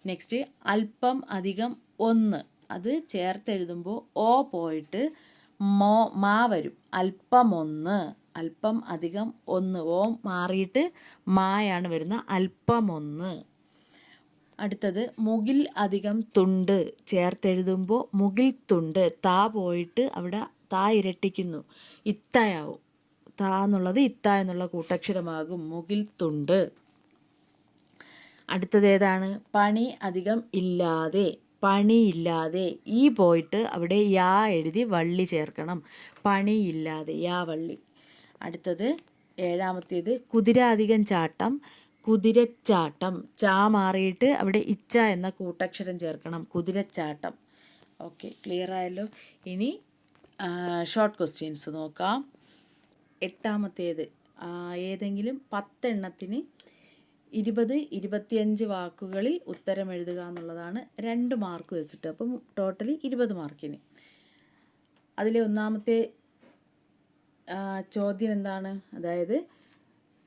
നെക്സ്റ്റ് അല്പം അധികം 1, അത് ചേർത്തെഴുതുമ്പോൾ ഓ പോയിട്ട് മാ വരും, അല്പം 1. അല്പം അധികം 1, ഓ മാറിയിട്ട് മായാണ് വരുന്ന, അല്പം 1. അടുത്തത് മുകിൽ അധികം തുണ്ട്. ചേർത്തെഴുതുമ്പോൾ മുകിൽ തുണ്ട്, താ പോയിട്ട് അവിടെ താ ഇരട്ടിക്കുന്നു, ഇത്തയാവും. താ എന്നുള്ളത് ഇത്ത എന്നുള്ള കൂട്ടക്ഷരമാകും, മുകിൽ തുണ്ട്. അടുത്തത് ഏതാണ്? പണി അധികം ഇല്ലാതെ, പണിയില്ലാതെ. ഈ പോയിട്ട് അവിടെ യാ എഴുതി വള്ളി ചേർക്കണം, പണിയില്ലാതെ, യാ വള്ളി. അടുത്തത് 7ാമത്തേത് കുതിര അധികം ചാട്ടം, കുതിരച്ചാട്ടം. ചാ മാറിയിട്ട് അവിടെ ഇച്ച എന്ന കൂട്ടക്ഷരം ചേർക്കണം, കുതിരച്ചാട്ടം. ഓക്കെ, ക്ലിയർ ആയല്ലോ. ഇനി ഷോർട്ട് ക്വസ്റ്റ്യൻസ് നോക്കാം. 8ാമത്തേത് ഏതെങ്കിലും 10 എണ്ണത്തിന് 20-25 വാക്കുകളിൽ ഉത്തരം എഴുതുക എന്നുള്ളതാണ്. 2 മാർക്ക് വെച്ചിട്ട്, അപ്പം ടോട്ടലി 20 മാർക്കിന്. അതിലെ 1ാമത്തെ ചോദ്യം എന്താണ്? അതായത്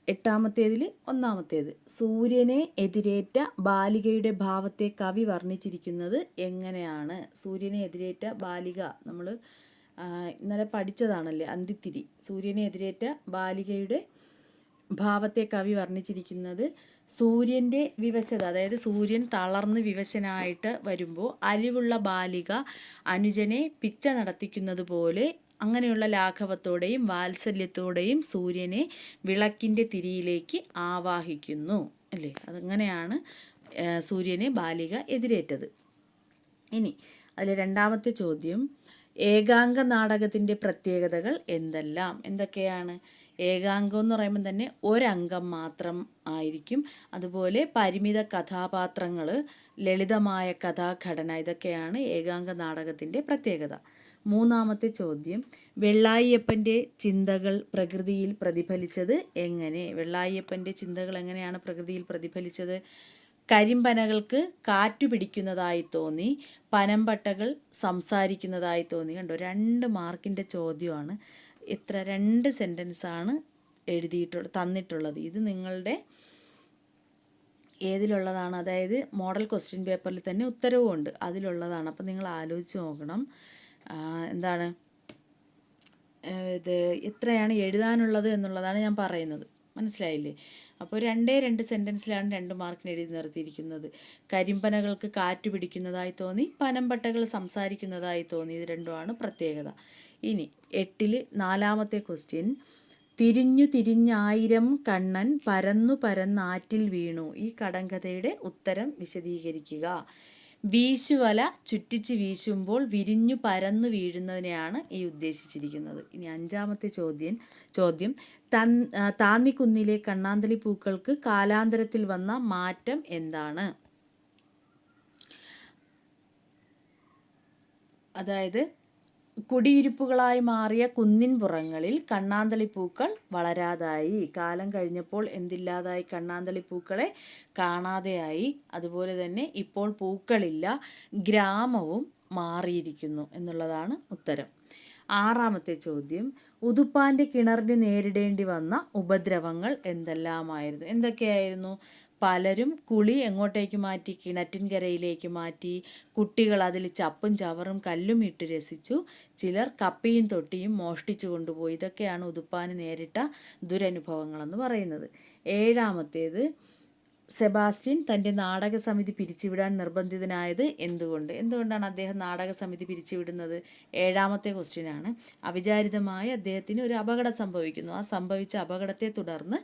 8ാമത്തേതിൽ 1ാമത്തേത്, സൂര്യനെ എതിരേറ്റ ബാലികയുടെ ഭാവത്തെ കവി വർണ്ണിച്ചിരിക്കുന്നത് എങ്ങനെയാണ്? സൂര്യനെ എതിരേറ്റ ബാലിക നമ്മൾ ഇന്നലെ പഠിച്ചതാണല്ലേ, അന്തിത്തിരി. സൂര്യനെ എതിരേറ്റ ബാലികയുടെ ഭാവത്തെ കവി വർണ്ണിച്ചിരിക്കുന്നത് സൂര്യൻ്റെ വിവശത, അതായത് സൂര്യൻ തളർന്ന് വിവശനായിട്ട് വരുമ്പോൾ അലിവുള്ള ബാലിക അനുജനെ പിച്ച നടത്തിക്കുന്നത് പോലെ, അങ്ങനെയുള്ള ലാഘവത്തോടെയും വാത്സല്യത്തോടെയും സൂര്യനെ വിളക്കിൻ്റെ തിരിയിലേക്ക് ആവാഹിക്കുന്നു അല്ലേ. അതങ്ങനെയാണ് സൂര്യനെ ബാലിക എതിരേറ്റത്. ഇനി അതിൽ രണ്ടാമത്തെ ചോദ്യം, ഏകാംഗ നാടകത്തിൻ്റെ പ്രത്യേകതകൾ എന്തെല്ലാം? എന്തൊക്കെയാണ്? ഏകാംഗം എന്ന് പറയുമ്പോൾ തന്നെ ഒരംഗം മാത്രം ആയിരിക്കും. അതുപോലെ പരിമിത കഥാപാത്രങ്ങൾ, ലളിതമായ കഥാഘടന, ഇതൊക്കെയാണ് ഏകാംഗ നാടകത്തിൻ്റെ പ്രത്യേകത. മൂന്നാമത്തെ ചോദ്യം, വെള്ളായിയപ്പൻ്റെ ചിന്തകൾ പ്രകൃതിയിൽ പ്രതിഫലിച്ചത് എങ്ങനെ? വെള്ളായിയപ്പൻ്റെ ചിന്തകൾ എങ്ങനെയാണ് പ്രകൃതിയിൽ പ്രതിഫലിച്ചത്? കരിമ്പനകൾക്ക് കാറ്റു പിടിക്കുന്നതായി തോന്നി, പനമ്പട്ടകൾ സംസാരിക്കുന്നതായി തോന്നി. കണ്ടോ, 2 മാർക്കിൻ്റെ ചോദ്യമാണ്. എത്ര 2 സെൻറ്റൻസാണ് തന്നിട്ടുള്ളത്. ഇത് നിങ്ങളുടെ ഏതിലുള്ളതാണ്? അതായത് മോഡൽ ക്വസ്റ്റ്യൻ പേപ്പറിൽ തന്നെ ഉത്തരവും ഉണ്ട്, അതിലുള്ളതാണ്. അപ്പോൾ നിങ്ങൾ ആലോചിച്ച് നോക്കണം എന്താണ് ഇത് എത്രയാണ് എഴുതാനുള്ളത് എന്നുള്ളതാണ് ഞാൻ പറയുന്നത്. മനസ്സിലായില്ലേ? അപ്പോൾ 2 സെൻറ്റൻസിലാണ് 2 മാർക്കിന് എഴുതി നിർത്തിയിരിക്കുന്നത്. കരിമ്പനകൾക്ക് കാറ്റ് പിടിക്കുന്നതായി തോന്നി, പനമ്പട്ടകൾ സംസാരിക്കുന്നതായി തോന്നി. ഇത് രണ്ടുമാണ് പ്രത്യേകത. ഇനി 8ൽ 4ാമത്തെ ക്വസ്റ്റ്യൻ, തിരിഞ്ഞു തിരിഞ്ഞായിരം കണ്ണൻ പരന്നു പരന്നാറ്റിൽ വീണു. ഈ കടങ്കഥയുടെ ഉത്തരം വിശദീകരിക്കുക. വീശുവല ചുറ്റിച്ച് വീശുമ്പോൾ വിരിഞ്ഞു പരന്നു വീഴുന്നതിനെയാണ് ഈ ഉദ്ദേശിച്ചിരിക്കുന്നത്. ഇനി 5ാമത്തെ ചോദ്യം, താന്നിക്കുന്നിലെ കണ്ണാന്തളി പൂക്കൾക്ക് കാലാന്തരത്തിൽ വന്ന മാറ്റം എന്താണ്? അതായത് കുടിയിരുപ്പുകളായി മാറിയ കുന്നിൻ പുറങ്ങളിൽ കണ്ണാന്തളിപ്പൂക്കൾ വളരാതായി. കാലം കഴിഞ്ഞപ്പോൾ എന്തില്ലാതായി? കണ്ണാന്തളിപ്പൂക്കളെ കാണാതെയായി. അതുപോലെ തന്നെ ഇപ്പോൾ പൂക്കളില്ല, ഗ്രാമവും മാറിയിരിക്കുന്നു എന്നുള്ളതാണ് ഉത്തരം. 6ാമത്തെ ചോദ്യം, ഉതുപ്പാൻ്റെ കിണറിന് നേരിടേണ്ടി വന്ന ഉപദ്രവങ്ങൾ എന്തെല്ലാമായിരുന്നു? എന്തൊക്കെയായിരുന്നു? പലരും കുളി എങ്ങോട്ടേക്ക് മാറ്റി? കിണറ്റിൻകരയിലേക്ക് മാറ്റി. കുട്ടികൾ അതിൽ ചപ്പും ചവറും കല്ലും ഇട്ട് രസിച്ചു. ചിലർ കപ്പിയും തൊട്ടിയും മോഷ്ടിച്ചു കൊണ്ടുപോയി. ഇതൊക്കെയാണ് ഉതുപ്പാന് നേരിട്ട ദുരനുഭവങ്ങളെന്ന് പറയുന്നത്. 7ാമത്തേത്, സെബാസ്റ്റ്യൻ തൻ്റെ നാടകസമിതി പിരിച്ചുവിടാൻ നിർബന്ധിതനായത് എന്തുകൊണ്ടാണ് അദ്ദേഹം നാടകസമിതി പിരിച്ചുവിടുന്നത്? 7ാമത്തെ ക്വസ്റ്റ്യനാണ്. അവിചാരിതമായി അദ്ദേഹത്തിന് ഒരു അപകടം സംഭവിക്കുന്നു. ആ സംഭവിച്ച അപകടത്തെ തുടർന്ന്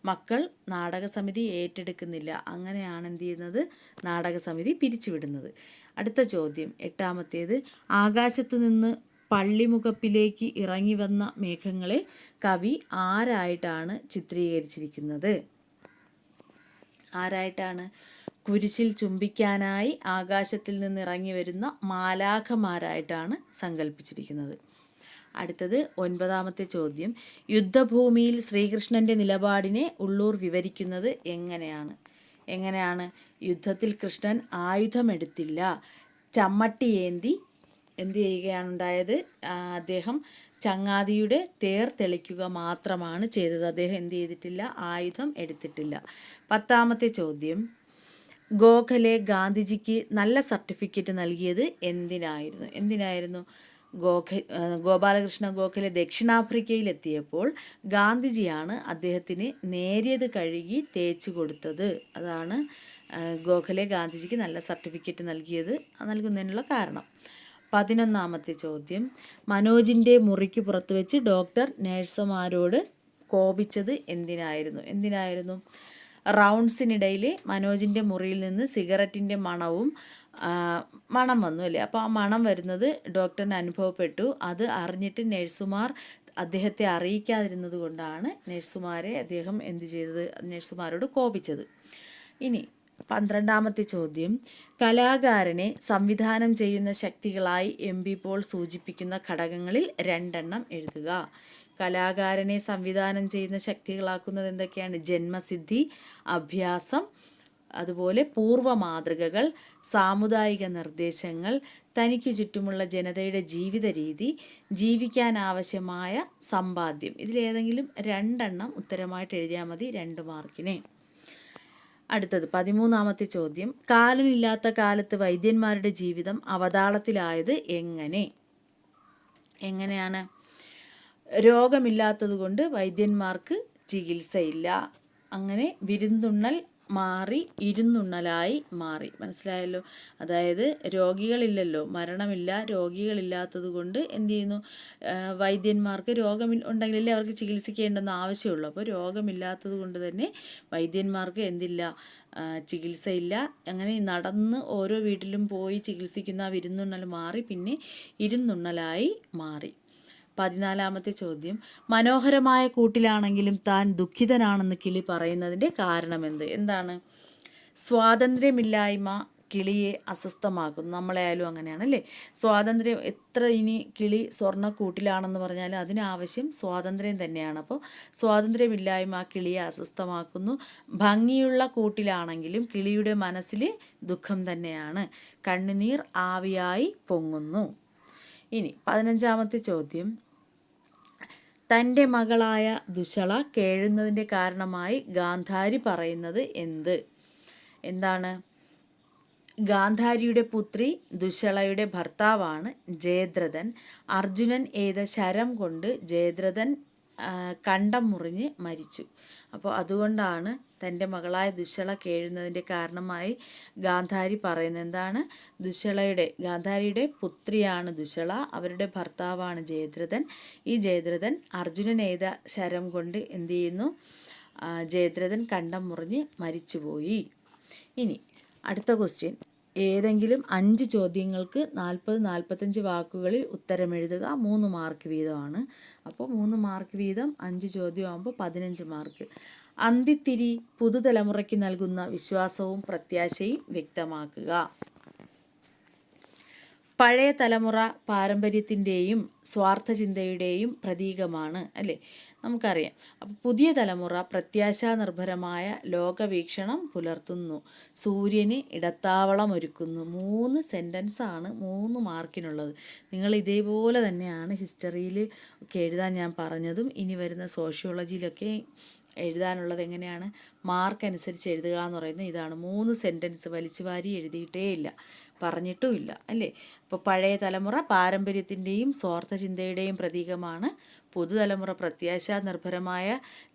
മക്കൾ നാടകസമിതി ഏറ്റെടുക്കുന്നില്ല. അങ്ങനെയാണ് എന്ത് ചെയ്യുന്നത്? നാടകസമിതി പിരിച്ചുവിടുന്നത്. അടുത്ത ചോദ്യം 8ാമത്തേത്, ആകാശത്തു നിന്ന് പള്ളിമുഖപ്പിലേക്ക് ഇറങ്ങി വന്ന മേഘങ്ങളെ കവി ആരായിട്ടാണ് ചിത്രീകരിച്ചിരിക്കുന്നത്? ആരായിട്ടാണ്? കുരിശിൽ ചുംബിക്കാനായി ആകാശത്തിൽ നിന്ന് ഇറങ്ങി വരുന്ന മാലാഖമാരായിട്ടാണ് സങ്കല്പിച്ചിരിക്കുന്നത്. അടുത്തത് 9ാമത്തെ ചോദ്യം, യുദ്ധഭൂമിയിൽ ശ്രീകൃഷ്ണൻ്റെ നിലപാടിനെ ഉള്ളൂർ വിവരിക്കുന്നത് എങ്ങനെയാണ്? യുദ്ധത്തിൽ കൃഷ്ണൻ ആയുധമെടുത്തില്ല, ചമ്മട്ടിയേന്തി എന്ത് ചെയ്യുകയാണ് ഉണ്ടായത്? അദ്ദേഹം ചങ്ങാതിയുടെ തേർ തെളിക്കുക മാത്രമാണ് ചെയ്തത്. അദ്ദേഹം എന്ത് ചെയ്തിട്ടില്ല? ആയുധം എടുത്തിട്ടില്ല. 10ാമത്തെ ചോദ്യം, ഗോഖലെ ഗാന്ധിജിക്ക് നല്ല സർട്ടിഫിക്കറ്റ് നൽകിയത് എന്തിനായിരുന്നു? ഗോപാലകൃഷ്ണ ഗോഖലെ ദക്ഷിണാഫ്രിക്കയിലെത്തിയപ്പോൾ ഗാന്ധിജിയാണ് അദ്ദേഹത്തിന് നേരിയത് കഴുകി തേച്ചു കൊടുത്തത്. അതാണ് ഗോഖലെ ഗാന്ധിജിക്ക് നല്ല സർട്ടിഫിക്കറ്റ് നൽകുന്നതിനുള്ള കാരണം. 11ാമത്തെ ചോദ്യം, മനോജിൻ്റെ മുറിക്ക് പുറത്തു വെച്ച് ഡോക്ടർ നേഴ്സുമാരോട് കോപിച്ചത് എന്തിനായിരുന്നു? റൗണ്ട്സിനിടയിൽ മനോജിൻ്റെ മുറിയിൽ നിന്ന് സിഗരറ്റിൻ്റെ മണം വന്നു അല്ലേ? അപ്പോൾ ആ മണം വരുന്നത് ഡോക്ടറിന് അനുഭവപ്പെട്ടു. അത് അറിഞ്ഞിട്ട് നഴ്സുമാർ അദ്ദേഹത്തെ അറിയിക്കാതിരുന്നത് കൊണ്ടാണ് അദ്ദേഹം നഴ്സുമാരോട് കോപിച്ചത്. ഇനി 12ാമത്തെ ചോദ്യം, കലാകാരനെ സംവിധാനം ചെയ്യുന്ന ശക്തികളായി എം.പി. പോൾ സൂചിപ്പിക്കുന്ന ഘടകങ്ങളിൽ 2 എഴുതുക. കലാകാരനെ സംവിധാനം ചെയ്യുന്ന ശക്തികളാക്കുന്നത് എന്തൊക്കെയാണ്? ജന്മസിദ്ധി, അഭ്യാസം, അതുപോലെ പൂർവ്വ മാതൃകകൾ, സാമുദായിക നിർദ്ദേശങ്ങൾ, തനിക്ക് ചുറ്റുമുള്ള ജനതയുടെ ജീവിത രീതി, ജീവിക്കാൻ ആവശ്യമായ സമ്പാദ്യം. ഇതിലേതെങ്കിലും 2 ഉത്തരമായിട്ട് എഴുതിയാൽ മതി 2 മാർക്കിന്. അടുത്തത് 13ാമത്തെ ചോദ്യം, കാലനില്ലാത്ത കാലത്ത് വൈദ്യന്മാരുടെ ജീവിതം അവതാളത്തിലായത് എങ്ങനെയാണ്? രോഗമില്ലാത്തത് കൊണ്ട് വൈദ്യന്മാർക്ക് ചികിത്സയില്ല. അങ്ങനെ വിരുന്നുണ്ണൽ മാറി ഇരുന്നുണ്ണലായി മാറി. മനസ്സിലായല്ലോ? അതായത് രോഗികളില്ലല്ലോ, മരണമില്ല, രോഗികളില്ലാത്തത് കൊണ്ട് എന്ത് ചെയ്യുന്നു, വൈദ്യന്മാർക്ക് ഉണ്ടെങ്കിലല്ലേ അവർക്ക് ചികിത്സിക്കേണ്ടെന്ന് ആവശ്യമുള്ളൂ. അപ്പോൾ രോഗമില്ലാത്തത് കൊണ്ട് തന്നെ വൈദ്യന്മാർക്ക് എന്തില്ല, ചികിത്സയില്ല. അങ്ങനെ നടന്ന് ഓരോ വീട്ടിലും പോയി ചികിത്സിക്കുന്ന ആ വിരുന്നുണ്ണൽ മാറി പിന്നെ ഇരുന്നുണ്ണലായി മാറി. 14ാമത്തെ ചോദ്യം, മനോഹരമായ കൂട്ടിലാണെങ്കിലും താൻ ദുഃഖിതനാണെന്ന് കിളി പറയുന്നതിൻ്റെ കാരണമെന്ത്? എന്താണ്? സ്വാതന്ത്ര്യമില്ലായ്മ കിളിയെ അസ്വസ്ഥമാക്കുന്നു. നമ്മളെയായാലും അങ്ങനെയാണല്ലേ? സ്വാതന്ത്ര്യം എത്ര ഇനി കിളി സ്വർണ്ണക്കൂട്ടിലാണെന്ന് പറഞ്ഞാലും അതിനാവശ്യം സ്വാതന്ത്ര്യം തന്നെയാണ്. അപ്പോൾ സ്വാതന്ത്ര്യമില്ലായ്മ കിളിയെ അസ്വസ്ഥമാക്കുന്നു. ഭംഗിയുള്ള കൂട്ടിലാണെങ്കിലും കിളിയുടെ മനസ്സിൽ ദുഃഖം തന്നെയാണ്. കണ്ണുനീർ ആവിയായി പൊങ്ങുന്നു. ഇനി 15ാമത്തെ ചോദ്യം, തൻ്റെ മകളായ ദുശ്ശള കേഴുന്നതിൻ്റെ കാരണമായി ഗാന്ധാരി പറയുന്നത് എന്ത്? എന്താണ്? ഗാന്ധാരിയുടെ പുത്രി ദുശ്ശളയുടെ ഭർത്താവാണ് ജയദ്രഥൻ. അർജുനൻ എയ്ത ശരം കൊണ്ട് ജയദ്രഥൻ കണ്ടം മുറിഞ്ഞ് മരിച്ചു. അപ്പോൾ അതുകൊണ്ടാണ് തൻ്റെ മകളായ ദുശ്ശള കേഴുന്നതിൻ്റെ കാരണമായി ഗാന്ധാരി പറയുന്നത്. എന്താണ്? ഗാന്ധാരിയുടെ പുത്രിയാണ് ദുശ്ശള, അവരുടെ ഭർത്താവാണ് ജയദ്രഥൻ. ഈ ജയദ്രഥൻ അർജുനൻ എയ്ത ശരം കൊണ്ട് എന്ത് ചെയ്യുന്നു, ജയദ്രഥൻ കണ്ടം മുറിഞ്ഞ് മരിച്ചുപോയി. ഇനി അടുത്ത ക്വസ്റ്റ്യൻ, ഏതെങ്കിലും 5 ചോദ്യങ്ങൾക്ക് 40-45 വാക്കുകളിൽ ഉത്തരം എഴുതുക. 3 മാർക്ക് വീതമാണ്. അപ്പോൾ 3 മാർക്ക് വീതം 5 ചോദ്യമാകുമ്പോൾ 15 മാർക്ക്. അന്തിത്തിരി പുതുതലമുറയ്ക്ക് നൽകുന്ന വിശ്വാസവും പ്രത്യാശയും വ്യക്തമാക്കുക. പഴയ തലമുറ പാരമ്പര്യത്തിൻ്റെയും സ്വാർത്ഥചിന്തയുടെയും പ്രതീകമാണ്, അല്ലേ? നമുക്കറിയാം. അപ്പോൾ പുതിയ തലമുറ പ്രത്യാശാനിർഭരമായ ലോകവീക്ഷണം പുലർത്തുന്നു. സൂര്യന് ഇടത്താവളം ഒരുക്കുന്നു. 3 സെൻറ്റൻസാണ് 3 മാർക്കിനുള്ളത്. നിങ്ങൾ ഇതേപോലെ തന്നെയാണ് ഹിസ്റ്ററിയിൽ ഒക്കെ എഴുതാൻ ഞാൻ പറഞ്ഞതും ഇനി വരുന്ന സോഷ്യോളജിയിലൊക്കെ എഴുതാനുള്ളത്. എങ്ങനെയാണ്? മാർക്ക് അനുസരിച്ച് എഴുതുക എന്ന് പറയുന്നത് ഇതാണ്. 3 സെൻറ്റൻസ് വലിച്ചു വാരി എഴുതിയിട്ടേ ഇല്ല, പറഞ്ഞിട്ടുമില്ല, അല്ലേ? അപ്പോൾ പഴയ തലമുറ പാരമ്പര്യത്തിൻ്റെയും സ്വാർത്ഥചിന്തയുടെയും പ്രതീകമാണ്. പുതുതലമുറ പ്രത്യാശാനിർഭരമായ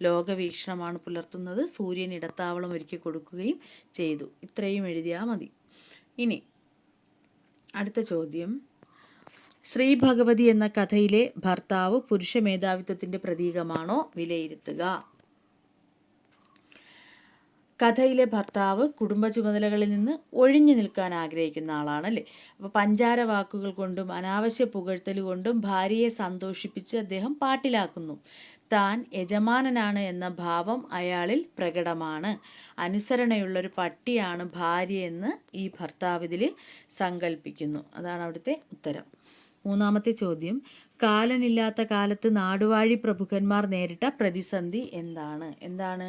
ലോകവീക്ഷണമാണ് പുലർത്തുന്നത്. സൂര്യൻ ഇടത്താവളം ഒരുക്കി കൊടുക്കുകയും ചെയ്തു. ഇത്രയും എഴുതിയാൽ മതി. ഇനി അടുത്ത ചോദ്യം, ശ്രീ ഭഗവതി എന്ന കഥയിലെ ഭർത്താവ് പുരുഷ മേധാവിത്വത്തിൻ്റെ പ്രതീകമാണോ? വിലയിരുത്തുക. കഥയിലെ ഭർത്താവ് കുടുംബ ചുമതലകളിൽ നിന്ന് ഒഴിഞ്ഞു നിൽക്കാൻ ആഗ്രഹിക്കുന്ന ആളാണല്ലേ? അപ്പോൾ പഞ്ചാര വാക്കുകൾ കൊണ്ടും അനാവശ്യ പുകഴ്ത്തൽ കൊണ്ടും ഭാര്യയെ സന്തോഷിപ്പിച്ച് അദ്ദേഹം പാട്ടിലാക്കുന്നു. താൻ യജമാനനാണ് എന്ന ഭാവം അയാളിൽ പ്രകടമാണ്. അനുസരണയുള്ളൊരു പട്ടിയാണ് ഭാര്യയെന്ന് ഈ ഭർത്താവ് ഇതിൽ സങ്കല്പിക്കുന്നു. അതാണ് അവിടുത്തെ ഉത്തരം. 3ാമത്തെ ചോദ്യം, കാലനില്ലാത്ത കാലത്ത് നാടുവാഴി പ്രഭുക്കന്മാർ നേരിട്ട പ്രതിസന്ധി എന്താണ്? എന്താണ്?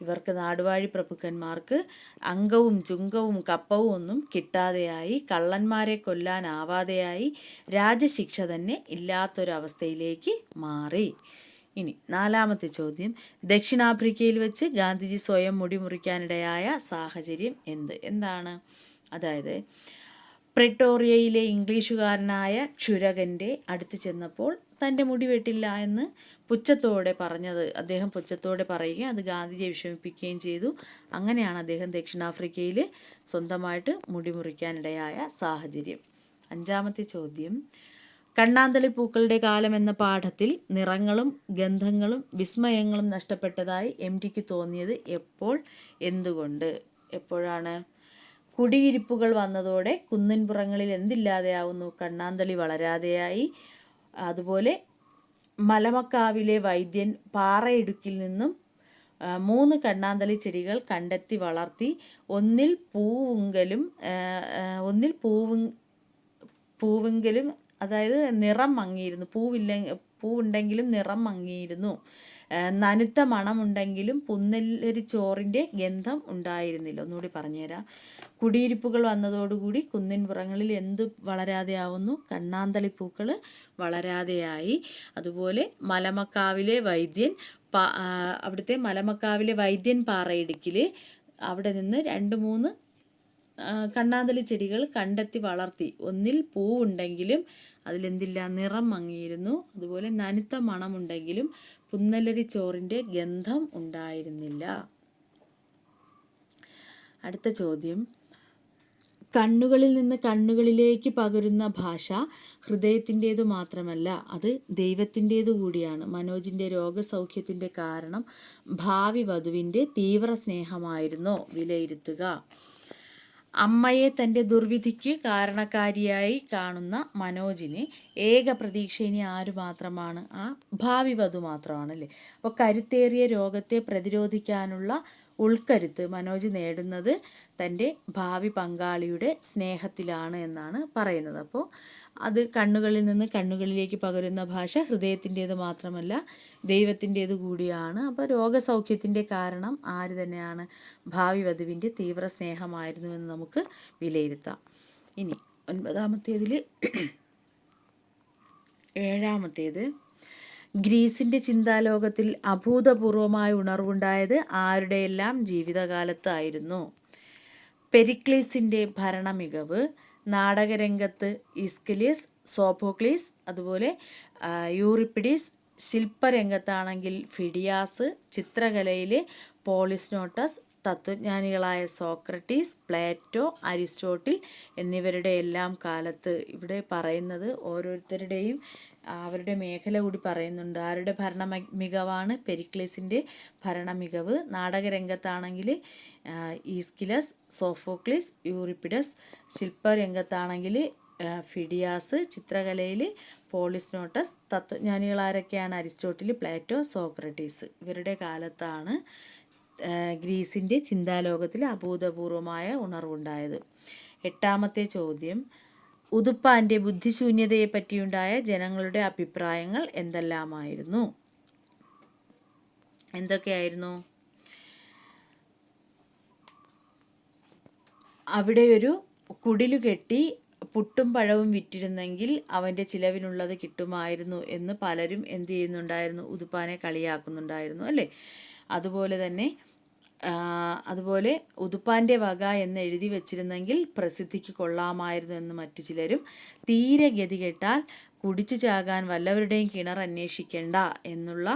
ഇവർക്ക് നാടുവാഴി പ്രഭുക്കന്മാർക്ക് അംഗവും ചുങ്കവും കപ്പവും ഒന്നും കിട്ടാതെയായി, കള്ളന്മാരെ കൊല്ലാനാവാതെയായി, രാജശിക്ഷ തന്നെ ഇല്ലാത്തൊരവസ്ഥയിലേക്ക് മാറി. ഇനി 4ാമത്തെ ചോദ്യം, ദക്ഷിണാഫ്രിക്കയിൽ വെച്ച് ഗാന്ധിജി സ്വയം മുടി മുറിക്കാനിടയായ സാഹചര്യം എന്ത്? എന്താണ്? അതായത് പ്രിട്ടോറിയയിലെ ഇംഗ്ലീഷുകാരനായ ക്ഷുരകൻ്റെ അടുത്ത് ചെന്നപ്പോൾ തൻ്റെ മുടി വെട്ടില്ല എന്ന് അദ്ദേഹം പുച്ഛത്തോടെ പറയുകയും അത് ഗാന്ധിജിയെ വിഷമിപ്പിക്കുകയും ചെയ്തു. അങ്ങനെയാണ് അദ്ദേഹം ദക്ഷിണാഫ്രിക്കയിൽ സ്വന്തമായിട്ട് മുടി മുറിക്കാനിടയായ സാഹചര്യം. 5ാമത്തെ ചോദ്യം, കണ്ണാന്തളി പൂക്കളുടെ കാലം എന്ന പാഠത്തിൽ നിറങ്ങളും ഗന്ധങ്ങളും വിസ്മയങ്ങളും നഷ്ടപ്പെട്ടതായി എം.ടിക്ക് തോന്നിയത് എപ്പോൾ, എന്തുകൊണ്ട്? എപ്പോഴാണ്? കുടിയിരിപ്പുകൾ വന്നതോടെ കുന്നിൻപുറങ്ങളിൽ എന്തില്ലാതെയാവുന്നു? കണ്ണാന്തളി വളരാതെയായി. അതുപോലെ മലമക്കാവിലെ വൈദ്യൻ പാറയിടുക്കിൽ നിന്നും 3 കണ്ണാന്തളി ചെടികൾ കണ്ടെത്തി വളർത്തി. ഒന്നിൽ പൂവെങ്കിലും അതായത് നിറം മങ്ങിയിരുന്നു, പൂവുണ്ടെങ്കിലും നിറം മങ്ങിയിരുന്നു. നനുത്ത മണമുണ്ടെങ്കിലും പുന്നല്ലരിച്ചോറിൻ്റെ ഗന്ധം ഉണ്ടായിരുന്നില്ല. ഒന്നുകൂടി പറഞ്ഞുതരാം. കുടിയിരിപ്പുകൾ വന്നതോടുകൂടി കുന്നിൻപുറങ്ങളിൽ എന്ത് വളരാതെയാവുന്നു? കണ്ണാന്തളിപ്പൂക്കൾ വളരാതെയായി. അതുപോലെ അവിടുത്തെ മലമക്കാവിലെ വൈദ്യൻ പാറയിടുക്കിൽ അവിടെ നിന്ന് 2-3 കണ്ണാന്തളി ചെടികൾ കണ്ടെത്തി വളർത്തി. ഒന്നിൽ പൂവുണ്ടെങ്കിലും അതിലെന്തില്ല? നിറം മങ്ങിയിരുന്നു. അതുപോലെ നനുത്ത മണമുണ്ടെങ്കിലും പുന്നല്ലരി ചോറിൻ്റെ ഗന്ധം ഉണ്ടായിരുന്നില്ല. അടുത്ത ചോദ്യം, കണ്ണുകളിൽ നിന്ന് കണ്ണുകളിലേക്ക് പകരുന്ന ഭാഷ ഹൃദയത്തിൻ്റേതു മാത്രമല്ല, അത് ദൈവത്തിൻ്റേതു കൂടിയാണ്. മനോജിൻ്റെ രോഗസൗഖ്യത്തിൻ്റെ കാരണം ഭാവി വധുവിൻ്റെ തീവ്ര സ്നേഹമായിരുന്നോ? വിലയിരുത്തുക. അമ്മയെ തൻ്റെ ദുർവിധിക്ക് കാരണക്കാരിയായി കാണുന്ന മനോജിന് ഏക പ്രതീക്ഷ ഇനി ആര് മാത്രമാണ്? ആ ഭാവി വധു മാത്രമാണല്ലേ. അപ്പോൾ കരുത്തേറിയ രോഗത്തെ പ്രതിരോധിക്കാനുള്ള ഉൾക്കരുത്ത് മനോജ് നേടുന്നത് തൻ്റെ ഭാവി പങ്കാളിയുടെ സ്നേഹത്തിലാണ് എന്നാണ് പറയുന്നത്. അപ്പോൾ അത് കണ്ണുകളിൽ നിന്ന് കണ്ണുകളിലേക്ക് പകരുന്ന ഭാഷ ഹൃദയത്തിൻ്റേത് മാത്രമല്ല, ദൈവത്തിൻ്റേത് കൂടിയാണ്. അപ്പോൾ രോഗസൗഖ്യത്തിൻ്റെ കാരണം ആര് തന്നെയാണ്? ഭാവി വധുവിൻ്റെ തീവ്ര സ്നേഹമായിരുന്നു എന്ന് നമുക്ക് വിലയിരുത്താം. ഇനി 9ാമത്തേതിൽ 7ാമത്തേത്, ഗ്രീസിൻ്റെ ചിന്താലോകത്തിൽ അഭൂതപൂർവമായ ഉണർവുണ്ടായത് ആരുടെയെല്ലാം ജീവിതകാലത്തായിരുന്നു? പെരിക്ലീസിൻ്റെ ഭരണമികവ്, നാടകരംഗത്ത് ഈസ്കിലിയസ്, സോഫോക്ലീസ്, അതുപോലെ യൂറിപ്പിഡിസ്, ശില്പരംഗത്താണെങ്കിൽ ഫിഡിയാസ്, ചിത്രകലയിലെ പോളിസ്നോട്ടസ്, തത്വജ്ഞാനികളായ സോക്രട്ടീസ്, പ്ലേറ്റോ, അരിസ്റ്റോട്ടിൽ എന്നിവരുടെ എല്ലാം കാലത്ത്. ഇവിടെ പറയുന്നത് ഓരോരുത്തരുടെയും അവരുടെ മേഖല കൂടി പറയുന്നുണ്ട്. ആരുടെ ഭരണ മികവാണ്? പെരിക്ലീസിൻ്റെ ഭരണമികവ്. നാടകരംഗത്താണെങ്കിൽ ഈസ്കിലസ്, സോഫോക്ലിസ്, യൂറിപ്പിഡസ്. ശില്പരംഗത്താണെങ്കിൽ ഫിഡിയാസ്. ചിത്രകലയിൽ പോളിസ്നോട്ടസ്. തത്വജ്ഞാനികൾ ആരൊക്കെയാണ്? Aristotle, Plato, Socrates. ഇവരുടെ കാലത്താണ് ഗ്രീസിൻ്റെ ചിന്താലോകത്തിൽ അഭൂതപൂർവമായ ഉണർവുണ്ടായത്. 8ാമത്തെ ചോദ്യം, ഉതുപ്പാൻ്റെ ബുദ്ധിശൂന്യതയെ പറ്റിയുണ്ടായ ജനങ്ങളുടെ അഭിപ്രായങ്ങൾ എന്തെല്ലാമായിരുന്നു? എന്തൊക്കെയായിരുന്നു? അവിടെ ഒരു കുടിലു കെട്ടി പുട്ടും പഴവും വിറ്റിരുന്നെങ്കിൽ അവൻ്റെ ചിലവിനുള്ളത് കിട്ടുമായിരുന്നു എന്ന് പലരും എന്ത് ചെയ്യുന്നുണ്ടായിരുന്നു? ഉതുപ്പാനെ കളിയാക്കുന്നുണ്ടായിരുന്നു അല്ലേ. അതുപോലെ ഉതുപ്പാൻ്റെ വക എന്ന് എഴുതി വച്ചിരുന്നെങ്കിൽ പ്രസിദ്ധിക്ക് കൊള്ളാമായിരുന്നു എന്ന് മറ്റു ചിലരും, തീരെ ഗതികെട്ടാൽ കുടിച്ചു ചാകാൻ വല്ലവരുടെയും കിണർ അന്വേഷിക്കേണ്ട എന്നുള്ള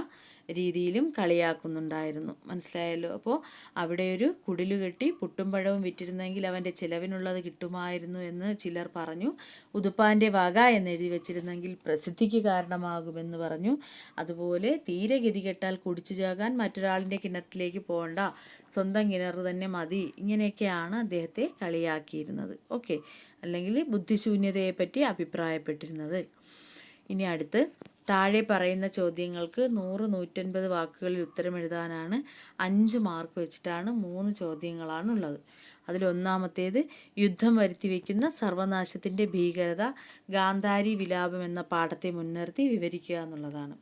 രീതിയിലും കളിയാക്കുന്നുണ്ടായിരുന്നു. മനസ്സിലായല്ലോ. അപ്പോൾ അവിടെ ഒരു കുടിലു കെട്ടി പുട്ടും പഴവും വിറ്റിരുന്നെങ്കിൽ അവൻ്റെ ചിലവിനുള്ളത് കിട്ടുമായിരുന്നു എന്ന് ചിലർ പറഞ്ഞു. ഉതുപ്പാൻ്റെ വക എന്നെഴുതി വെച്ചിരുന്നെങ്കിൽ പ്രസിദ്ധിക്ക് കാരണമാകുമെന്ന് പറഞ്ഞു. അതുപോലെ തീരെ ഗതികെട്ടാൽ കുടിച്ചു ചാകാൻ മറ്റൊരാളിൻ്റെ കിണറ്റിലേക്ക് പോകണ്ട, സ്വന്തം കിണർ തന്നെ മതി, ഇങ്ങനെയൊക്കെയാണ് അദ്ദേഹത്തെ കളിയാക്കിയിരുന്നത്. ഓക്കെ, അല്ലെങ്കിൽ ബുദ്ധിശൂന്യതയെപ്പറ്റി അഭിപ്രായപ്പെട്ടിരുന്നത്. ഇനി അടുത്ത് താഴെ പറയുന്ന ചോദ്യങ്ങൾക്ക് 100-150 വാക്കുകളിൽ ഉത്തരം എഴുതാനാണ്. 5 മാർക്ക് വെച്ചിട്ടാണ് 3 ചോദ്യങ്ങളാണുള്ളത്. അതിലൊന്നാമത്തേത്, യുദ്ധം വരുത്തിവെക്കുന്ന സർവനാശത്തിൻ്റെ ഭീകരത ഗാന്ധാരി വിലാപം എന്ന പാഠത്തെ മുൻനിർത്തി വിവരിക്കുക എന്നുള്ളതാണ്.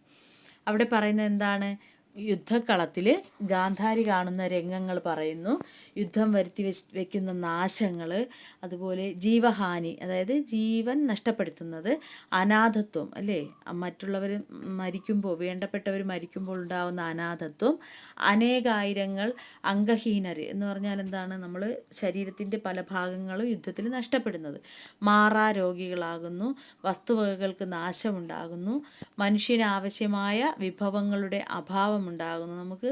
അവിടെ പറയുന്നത് എന്താണ്? യുദ്ധക്കളത്തിൽ ഗാന്ധാരി കാണുന്ന രംഗങ്ങൾ പറയുന്നു. യുദ്ധം വരുത്തി വെക്കുന്ന നാശങ്ങൾ, അതുപോലെ ജീവഹാനി, അതായത് ജീവൻ നഷ്ടപ്പെടുത്തുന്നത്, അനാഥത്വം അല്ലേ, മറ്റുള്ളവർ മരിക്കുമ്പോൾ, വേണ്ടപ്പെട്ടവർ മരിക്കുമ്പോൾ ഉണ്ടാകുന്ന അനാഥത്വം, അനേകായിരങ്ങൾ അംഗഹീനർ എന്ന് പറഞ്ഞാൽ എന്താണ്? നമ്മൾ ശരീരത്തിൻ്റെ പല ഭാഗങ്ങളും യുദ്ധത്തിൽ നഷ്ടപ്പെടുന്നത്, മാറാ രോഗികളാകുന്നു, വസ്തുവകകൾക്ക് നാശമുണ്ടാകുന്നു, മനുഷ്യന് ആവശ്യമായ വിഭവങ്ങളുടെ അഭാവം ഉണ്ടാകുന്നു. നമുക്ക്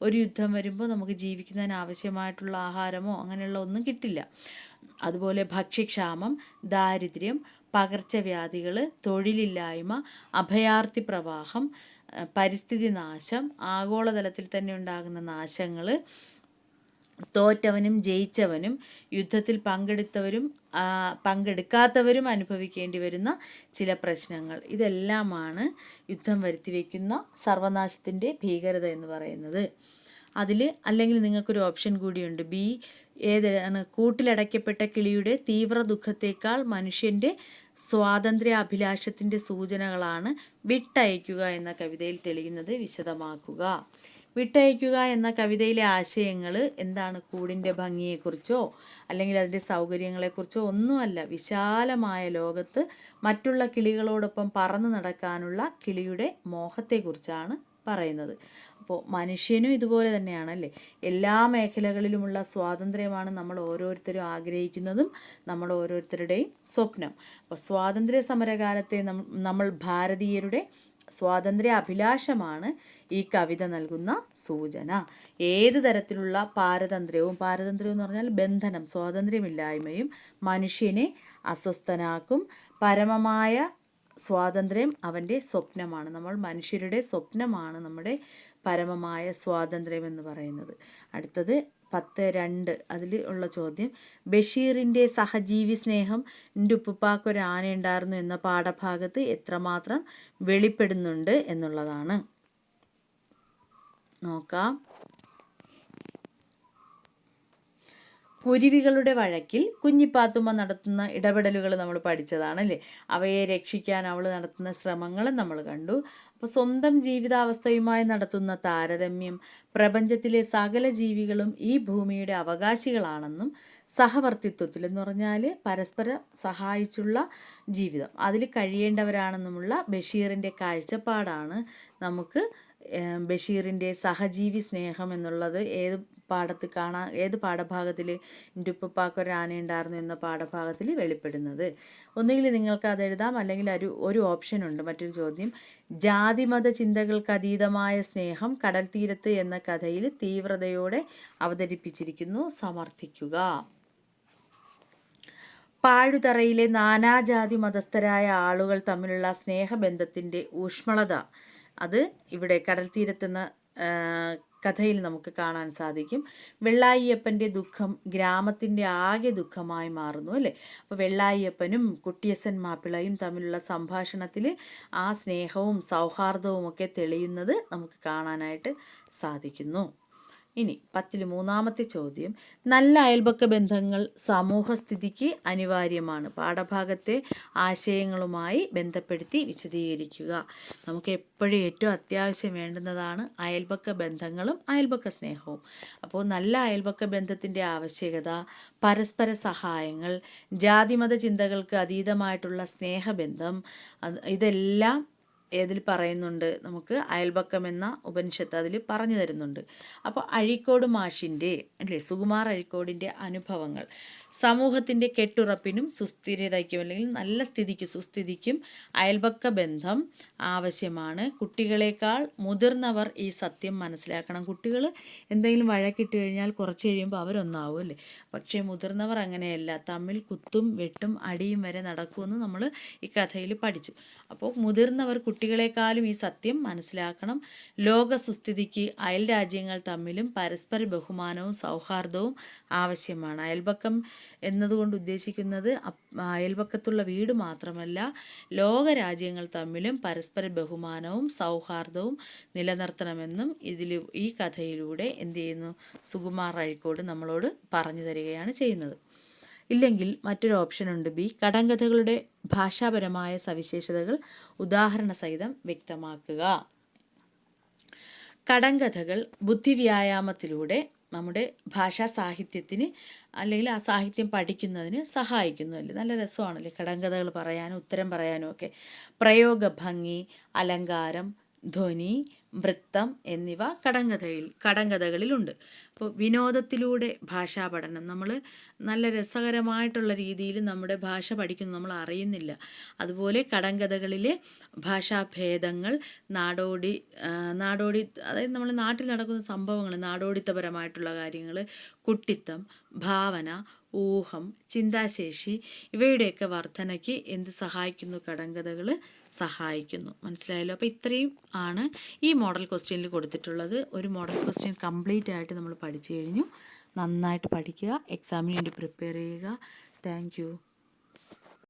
ഒരു യുദ്ധം വരുമ്പോൾ നമുക്ക് ജീവിക്കുന്നതിന് ആവശ്യമായിട്ടുള്ള ആഹാരമോ അങ്ങനെയുള്ള ഒന്നും കിട്ടില്ല. അതുപോലെ ഭക്ഷ്യക്ഷാമം, ദാരിദ്ര്യം, പകർച്ചവ്യാധികൾ, തൊഴിലില്ലായ്മ, അഭയാർത്ഥി പ്രവാഹം, പരിസ്ഥിതി നാശം, ആഗോളതലത്തിൽ തന്നെ ഉണ്ടാകുന്ന നാശങ്ങൾ, തോറ്റവനും ജയിച്ചവനും യുദ്ധത്തിൽ പങ്കെടുക്കാത്തവരും അനുഭവിക്കേണ്ടി വരുന്ന ചില പ്രശ്നങ്ങൾ, ഇതെല്ലാമാണ് യുദ്ധം വരുത്തിവെക്കുന്ന സർവനാശത്തിൻ്റെ ഭീകരത എന്ന് പറയുന്നത്. അതിൽ അല്ലെങ്കിൽ നിങ്ങൾക്കൊരു ഓപ്ഷൻ കൂടിയുണ്ട്, ബി ഏതാണ്? കൂട്ടിലടയ്ക്കപ്പെട്ട കിളിയുടെ തീവ്ര ദുഃഖത്തേക്കാൾ മനുഷ്യൻ്റെ സ്വാതന്ത്ര്യ അഭിലാഷത്തിൻ്റെ സൂചനകളാണ് വിട്ടയക്കുക എന്ന കവിതയിൽ തെളിയുന്നത്. വിശദമാക്കുക. വിട്ടയക്കുക എന്ന കവിതയിലെ ആശയങ്ങൾ എന്താണ്? കൂടിൻ്റെ ഭംഗിയെക്കുറിച്ചോ അല്ലെങ്കിൽ അതിൻ്റെ സൗകര്യങ്ങളെക്കുറിച്ചോ ഒന്നുമല്ല. വിശാലമായ ലോകത്ത് മറ്റുള്ള കിളികളോടൊപ്പം പറന്നു നടക്കാനുള്ള കിളിയുടെ മോഹത്തെക്കുറിച്ചാണ് പറയുന്നത്. അപ്പോൾ മനുഷ്യനും ഇതുപോലെ തന്നെയാണല്ലേ. എല്ലാ മേഖലകളിലുമുള്ള സ്വാതന്ത്ര്യമാണ് നമ്മൾ ഓരോരുത്തരും ആഗ്രഹിക്കുന്നതും നമ്മൾ ഓരോരുത്തരുടെയും സ്വപ്നം. അപ്പോൾ സ്വാതന്ത്ര്യ സമരകാലത്തെ നമ്മൾ ഭാരതീയരുടെ സ്വാതന്ത്ര്യ അഭിലാഷമാണ് ഈ കവിത നൽകുന്ന സൂചന. ഏത് തരത്തിലുള്ള പാരതന്ത്ര്യവും എന്ന് പറഞ്ഞാൽ ബന്ധനം, സ്വാതന്ത്ര്യമില്ലായ്മയും മനുഷ്യനെ അസ്വസ്ഥനാക്കും. പരമമായ സ്വാതന്ത്ര്യം അവൻ്റെ സ്വപ്നമാണ്. നമ്മൾ മനുഷ്യരുടെ സ്വപ്നമാണ് നമ്മുടെ പരമമായ സ്വാതന്ത്ര്യം എന്ന് പറയുന്നത്. അടുത്തത് 10.2 അതിൽ ഉള്ള ചോദ്യം, ബഷീറിൻ്റെ സഹജീവി സ്നേഹം എൻ്റെ ഉപ്പുപ്പാക്കൊരു ആനയുണ്ടായിരുന്നു എന്ന പാഠഭാഗത്ത് എത്രമാത്രം വെളിപ്പെടുന്നുണ്ട് എന്നുള്ളതാണ്. നോക്കാം. കുരുവികളുടെ വഴക്കിൽ കുഞ്ഞിപ്പാത്തുമ്മ നടത്തുന്ന ഇടപെടലുകൾ നമ്മൾ പഠിച്ചതാണ് അല്ലേ. അവയെ രക്ഷിക്കാൻ അവൾ നടത്തുന്ന ശ്രമങ്ങളും നമ്മൾ കണ്ടു. അപ്പോൾ സ്വന്തം ജീവിതാവസ്ഥയുമായി നടത്തുന്ന താരതമ്യം, പ്രപഞ്ചത്തിലെ സകല ജീവികളും ഈ ഭൂമിയുടെ അവകാശികളാണെന്നും സഹവർത്തിത്വത്തിൽ എന്ന് പറഞ്ഞാൽ പരസ്പരം സഹായിച്ചുള്ള ജീവിതം അതിൽ കഴിയേണ്ടവരാണെന്നുമുള്ള ബഷീറിൻ്റെ കാഴ്ചപ്പാടാണ് നമുക്ക് ബഷീറിൻ്റെ സഹജീവി സ്നേഹം എന്നുള്ളത് ഏത് പാഠഭാഗത്തിൽ എൻ്റെ ഉപ്പുപ്പാക്കൊരു ആനയുണ്ടായിരുന്നു എന്ന പാഠഭാഗത്തിൽ വെളിപ്പെടുന്നത്. ഒന്നുകിൽ നിങ്ങൾക്ക് അത് എഴുതാം, അല്ലെങ്കിൽ ഒരു ഓപ്ഷൻ ഉണ്ട്. മറ്റൊരു ചോദ്യം, ജാതിമത ചിന്തകൾക്ക് അതീതമായ സ്നേഹം കടൽ തീരത്ത് എന്ന കഥയിൽ തീവ്രതയോടെ അവതരിപ്പിച്ചിരിക്കുന്നു, സമർത്ഥിക്കുക. പാഴുതറയിലെ നാനാജാതി മതസ്ഥരായ ആളുകൾ തമ്മിലുള്ള സ്നേഹബന്ധത്തിൻ്റെ ഊഷ്മളത അത് ഇവിടെ കടൽ തീരത്തെന്ന കഥയിൽ നമുക്ക് കാണാൻ സാധിക്കും. വെള്ളായിയപ്പൻ്റെ ദുഃഖം ഗ്രാമത്തിൻ്റെ ആകെ ദുഃഖമായി മാറുന്നു അല്ലേ. അപ്പോൾ വെള്ളായിയപ്പനും കുട്ടിയസൻ മാപ്പിളയും തമ്മിലുള്ള സംഭാഷണത്തിൽ ആ സ്നേഹവും സൗഹാർദ്ദവും ഒക്കെ തെളിയുന്നത് നമുക്ക് കാണാനായിട്ട് സാധിക്കുന്നു. ഇനി 10ൽ 3ാമത്തെ ചോദ്യം, നല്ല അയൽപക്ക ബന്ധങ്ങൾ സമൂഹസ്ഥിതിക്ക് അനിവാര്യമാണ്. പാഠഭാഗത്തെ ആശയങ്ങളുമായി ബന്ധപ്പെടുത്തി വിശദീകരിക്കുക. നമുക്ക് എപ്പോഴും ഏറ്റവും അത്യാവശ്യം വേണ്ടുന്നതാണ് അയൽപക്ക ബന്ധങ്ങളും അയൽപക്ക സ്നേഹവും. അപ്പോൾ നല്ല അയൽപക്ക ബന്ധത്തിൻ്റെ ആവശ്യകത, പരസ്പര സഹായങ്ങൾ, ജാതിമത ചിന്തകൾക്ക് അതീതമായിട്ടുള്ള സ്നേഹബന്ധം, ഇതെല്ലാം ഏതിൽ പറയുന്നുണ്ട്? നമുക്ക് അയൽപക്കം എന്ന ഉപനിഷത്ത് അതിൽ പറഞ്ഞു തരുന്നുണ്ട്. അപ്പോൾ അഴീക്കോട് മാഷിൻ്റെ അല്ലേ, സുകുമാർ അഴീക്കോടിൻ്റെ അനുഭവങ്ങൾ സമൂഹത്തിൻ്റെ കെട്ടുറപ്പിനും സുസ്ഥിരതയ്ക്കും അല്ലെങ്കിൽ നല്ല സ്ഥിതിക്കും സുസ്ഥിതിക്കും അയൽപക്ക ബന്ധം ആവശ്യമാണ്. കുട്ടികളെക്കാൾ മുതിർന്നവർ ഈ സത്യം മനസ്സിലാക്കണം. കുട്ടികൾ എന്തെങ്കിലും വഴക്കിട്ട് കഴിഞ്ഞാൽ കുറച്ച് കഴിയുമ്പോൾ അവരൊന്നാവും അല്ലേ. പക്ഷേ മുതിർന്നവർ അങ്ങനെയല്ല, തമ്മിൽ കുത്തും വെട്ടും അടിയും വരെ നടക്കുമെന്ന് നമ്മൾ ഈ കഥയിൽ പഠിച്ചു. അപ്പോൾ മുതിർന്നവർ കുട്ടികളെക്കാളും ഈ സത്യം മനസ്സിലാക്കണം. ലോക സുസ്ഥിതിക്ക് അയൽ രാജ്യങ്ങൾ തമ്മിലും പരസ്പര ബഹുമാനവും സൗഹാർദ്ദവും ആവശ്യമാണ്. അയൽപക്കം എന്നതുകൊണ്ട് ഉദ്ദേശിക്കുന്നത് അയൽപക്കത്തുള്ള വീട് മാത്രമല്ല, ലോക രാജ്യങ്ങൾ തമ്മിലും പരസ്പര ബഹുമാനവും സൗഹാർദ്ദവും നിലനിർത്തണമെന്നും ഈ കഥയിലൂടെ എന്ത് ചെയ്യുന്നു, സുകുമാർ അഴീക്കോട് നമ്മളോട് പറഞ്ഞു തരികയാണ് ചെയ്യുന്നത്. ഇല്ലെങ്കിൽ മറ്റൊരു ഓപ്ഷനുണ്ട്, ബി. കടങ്കഥകളുടെ ഭാഷാപരമായ സവിശേഷതകൾ ഉദാഹരണ സഹിതം വ്യക്തമാക്കുക. കടങ്കഥകൾ ബുദ്ധിവ്യായാമത്തിലൂടെ നമ്മുടെ ഭാഷാ സാഹിത്യത്തിന് അല്ലെങ്കിൽ ആ സാഹിത്യം പഠിക്കുന്നതിന് സഹായിക്കുന്നു അല്ലേ. നല്ല രസമാണല്ലേ കടങ്കഥകൾ പറയാനും ഉത്തരം പറയാനും ഒക്കെ. പ്രയോഗഭംഗി, അലങ്കാരം, ധ്വനി, വൃത്തം എന്നിവ കടങ്കഥകളിലുണ്ട്. അപ്പോൾ വിനോദത്തിലൂടെ ഭാഷാ പഠനം, നമ്മൾ നല്ല രസകരമായിട്ടുള്ള രീതിയിൽ നമ്മുടെ ഭാഷ പഠിക്കുന്നു, നമ്മൾ അറിയുന്നില്ല. അതുപോലെ കടങ്കഥകളിലെ ഭാഷാഭേദങ്ങൾ, നാടോടി അതായത് നമ്മൾ നാട്ടിൽ നടക്കുന്ന സംഭവങ്ങൾ, നാടോടിത്തപരമായിട്ടുള്ള കാര്യങ്ങൾ, കുട്ടിത്തം, ഭാവന, ഊഹം, ചിന്താശേഷി ഇവയുടെയൊക്കെ വർധനയ്ക്ക് എന്ത് സഹായിക്കുന്നു? കടങ്കഥകൾ സഹായിക്കുന്നു. മനസ്സിലായല്ലോ. അപ്പോൾ ഇത്രയും ആണ് ഈ മോഡൽ ക്വസ്റ്റ്യനിൽ കൊടുത്തിട്ടുള്ളത്. ഒരു മോഡൽ ക്വസ്റ്റ്യൻ കംപ്ലീറ്റ് ആയിട്ട് നമ്മൾ പഠിച്ചു കഴിഞ്ഞു. നന്നായിട്ട് പഠിക്കുക, എക്സാമിന് വേണ്ടി പ്രിപ്പയർ ചെയ്യുക. Thank you.